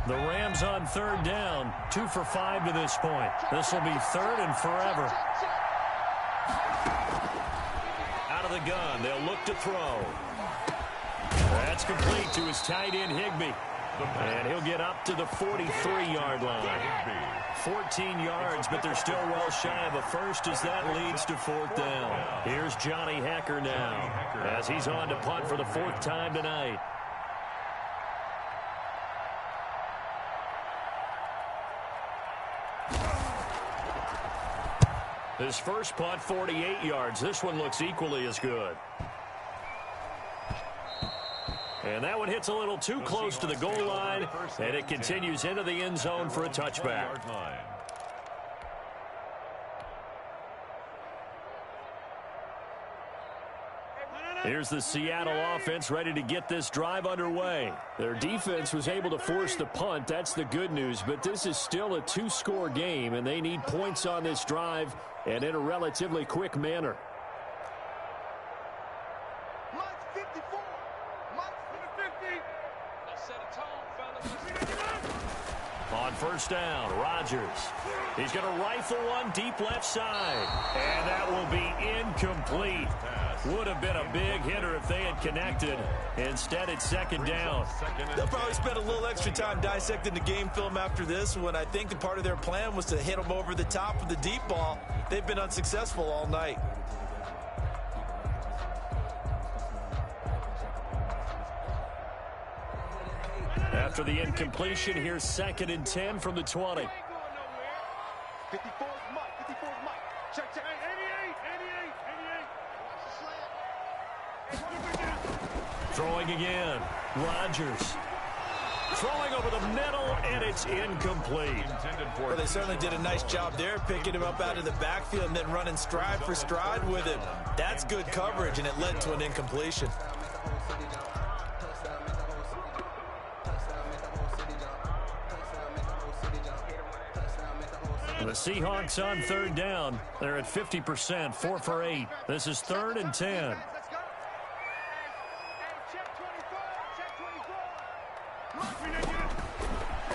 The Rams on 3rd down, 2 for 5 to this point. This will be 3rd and forever. Out of the gun, they'll look to throw. That's complete to his tight end, Higbee. And he'll get up to the 43-yard line. 14 yards, but they're still well shy of a first as that leads to 4th down. Here's Johnny Hecker now as he's on to punt for the 4th time tonight. His first punt, 48 yards. This one looks equally as good. And that one hits a little too close to the goal line, and it continues into the end zone for a touchback. Here's the Seattle offense ready to get this drive underway. Their defense was able to force the punt. That's the good news. But this is still a 2-score game, and they need points on this drive and in a relatively quick manner. On first down, Rodgers. He's going to rifle one deep left side. And that will be incomplete. Would have been a big hitter if they had connected. Instead, it's second down. They'll probably spend a little extra time dissecting the game film after this when I think the part of their plan was to hit them over the top of the deep ball. They've been unsuccessful all night. After the incompletion, here's 2nd and 10 from the 20. 54's Mike. 54's Mike. Check, check. 88. Throwing again. Rodgers. Throwing over the middle, and it's incomplete. Well, they certainly did a nice job there, picking him up out of the backfield and then running stride for stride with him. That's good coverage, and it led to an incompletion. The Seahawks on third down. They're at 50%, 4 for 8. This is 3rd and 10.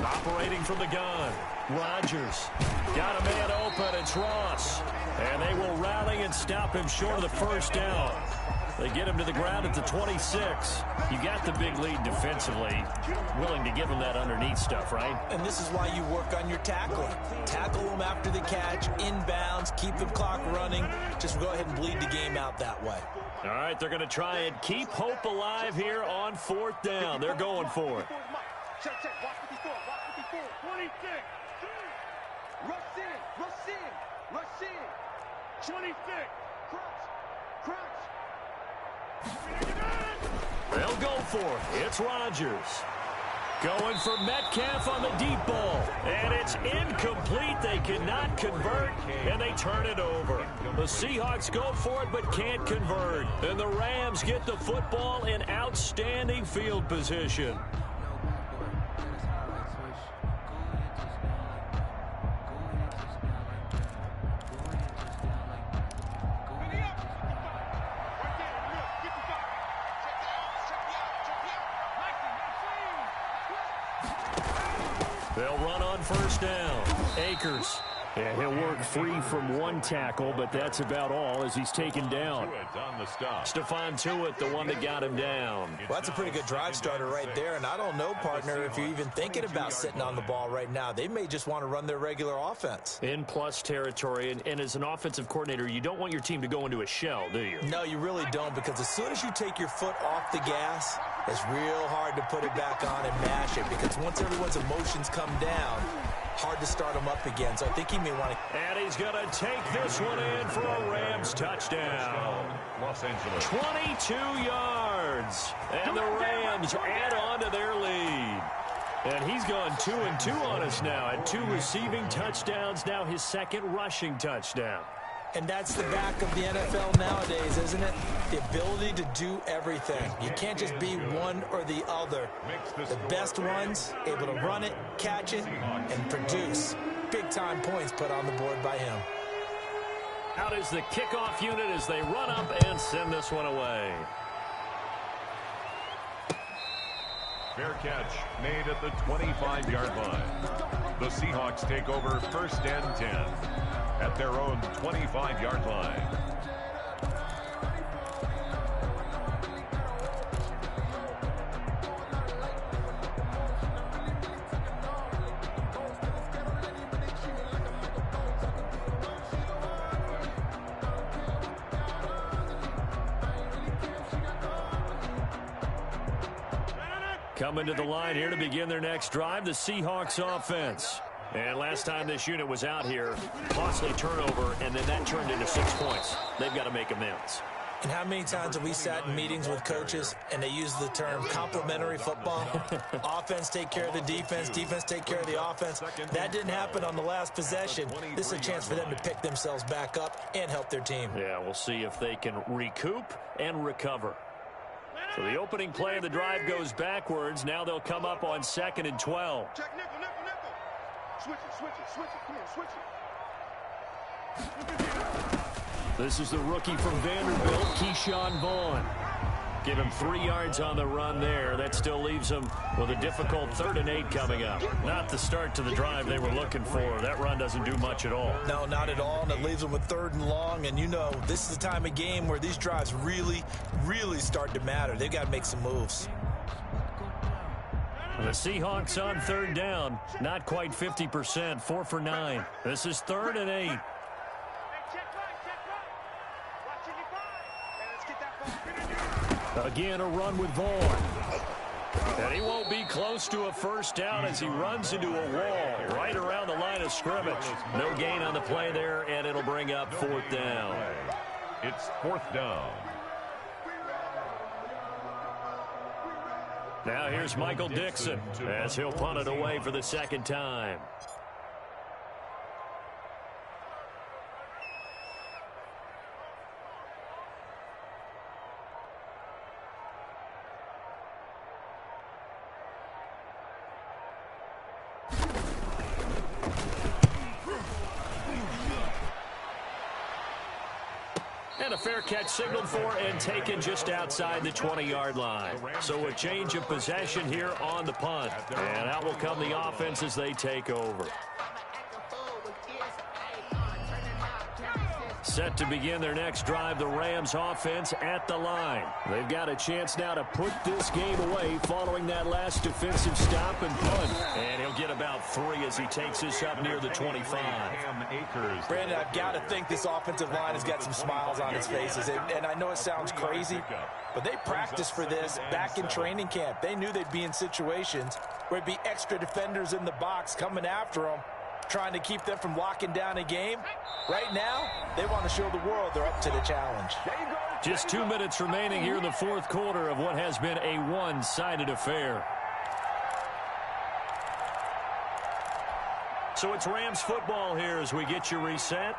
Operating from the gun. Rodgers. Got a man open. It's Ross. And they will rally and stop him short of the first down. They get him to the ground at the 26. You got the big lead defensively. Willing to give him that underneath stuff, right? And this is why you work on your tackling. Tackle them after the catch, inbounds, keep the clock running. Just go ahead and bleed the game out that way. All right, they're going to try and keep hope alive here on 4th down. They're going for it. Check, check. Watch 54. Watch 54. 26. Rush in. Rush in. Rush in. 26. Crunch. Crunch. They'll go for it. It's Rodgers. Going for Metcalf on the deep ball. And it's incomplete. They cannot convert, and they turn it over. The Seahawks go for it but can't convert. And the Rams get the football in outstanding field position. They'll run on first down. Akers. Yeah, he'll work free from one tackle, but that's about all as he's taken down. Stephon Tuitt, the one that got him down. Well, that's a pretty good drive starter right there, and I don't know, partner, if you're even thinking about sitting on the ball right now. They may just want to run their regular offense. In plus territory, and as an offensive coordinator, you don't want your team to go into a shell, do you? No, you really don't, because as soon as you take your foot off the gas, it's real hard to put it back on and mash it, because once everyone's emotions come down, hard to start them up again. So I think he may want to. And he's going to take this one in for a Rams touchdown. Los Angeles. 22 yards. And the Rams add on to their lead. And he's gone 2-2 on us now. Had 2 receiving touchdowns, now his 2nd rushing touchdown. And that's the back of the NFL nowadays, isn't it? The ability to do everything. You can't just be one or the other. The best ones, able to run it, catch it, and produce. Big-time points put on the board by him. Out is the kickoff unit as they run up and send this one away. Fair catch made at the 25-yard line. The Seahawks take over 1st and 10 at their own 25-yard line. Coming to the line here to begin their next drive, the Seahawks offense. And last time this unit was out here, costly turnover, and then that turned into 6 points. They've got to make amends. And how many times have we sat in meetings with coaches and they use the term complementary football? Offense take care of the defense, defense take care of the offense. That didn't happen on the last possession. This is a chance for them to pick themselves back up and help their team. Yeah, we'll see if they can recoup and recover. So the opening play of the drive goes backwards. Now they'll come up on 2nd and 12. Check nickel, nickel, nickel. Switch it, switch it, switch it. Come here, switch it. This is the rookie from Vanderbilt, Keyshawn Vaughn. Give him 3 yards on the run there. That still leaves him with a difficult 3rd and 8 coming up. Not the start to the drive they were looking for. That run doesn't do much at all. No, not at all, and it leaves them with 3rd and long. And, you know, this is the time of game where these drives really, really start to matter. They've got to make some moves. The Seahawks on 3rd down. Not quite 50%. 4 for 9. This is 3rd and 8. Again, a run with Vaughn. And he won't be close to a first down as he runs into a wall right around the line of scrimmage. No gain on the play there, and it'll bring up 4th down. It's 4th down. Now here's Michael Dixon as he'll punt it away for the 2nd time. And a fair catch signaled for and taken just outside the 20-yard line. So a change of possession here on the punt. And out will come the offense as they take over. Set to begin their next drive, the Rams offense at the line. They've got a chance now to put this game away following that last defensive stop and punt. And he'll get about 3 as he takes this up near the 25. Brandon, I've got to think this offensive line has got some smiles on its faces. And I know it sounds crazy, but they practiced for this back in training camp. They knew they'd be in situations where it'd be extra defenders in the box coming after them, trying to keep them from locking down a game. Right now, they want to show the world they're up to the challenge. Just 2 minutes remaining here in the 4th quarter of what has been a one-sided affair. So it's Rams football here as we get you reset.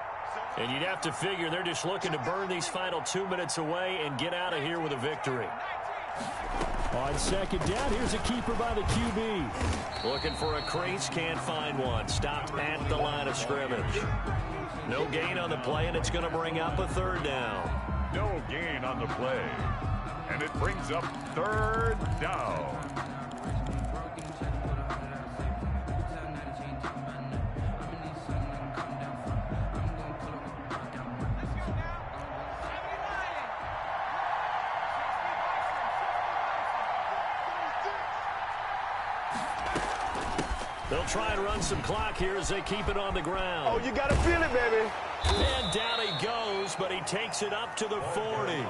And you'd have to figure they're just looking to burn these final 2 minutes away and get out of here with a victory. On 2nd down, here's a keeper by the QB. Looking for a crease, can't find one. Stopped at the line of scrimmage. No gain on the play, and it's going to bring up a 3rd down. No gain on the play. And it brings up 3rd down. They'll try and run some clock here as they keep it on the ground. Oh, you got to feel it, baby. And down he goes, but he takes it up to the 40.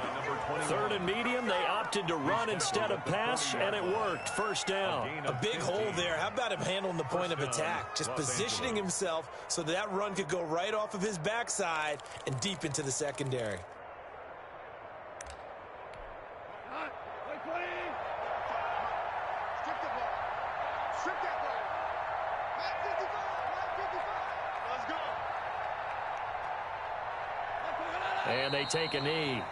3rd and medium, they opted to run instead of pass, and it worked. 1st down. A big hole there. How about him handling the point of attack? Just positioning himself so that run could go right off of his backside and deep into the secondary. And they take a knee.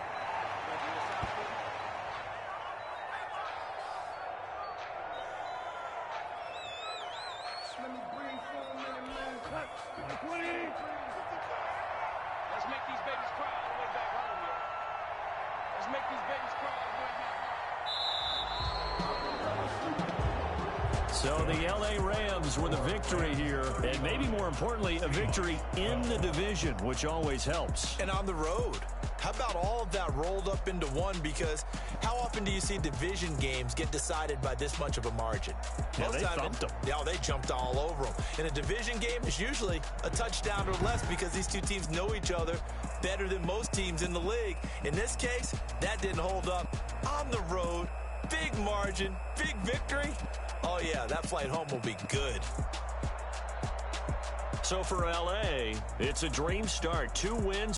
Let's make these babies cry all the way back home here. Let's make these babies cry all the way back. So the LA Rams with a victory here, and maybe more importantly, a victory in the division, which always helps. And on the road. How about all of that rolled up into one? Because how often do you see division games get decided by this much of a margin? Yeah, they thumped them. Yeah, they jumped all over them. In a division game, it's usually a touchdown or less because these two teams know each other better than most teams in the league. In this case, that didn't hold up. On the road, big margin, big victory. Oh, yeah, that flight home will be good. So for LA, it's a dream start. 2 wins.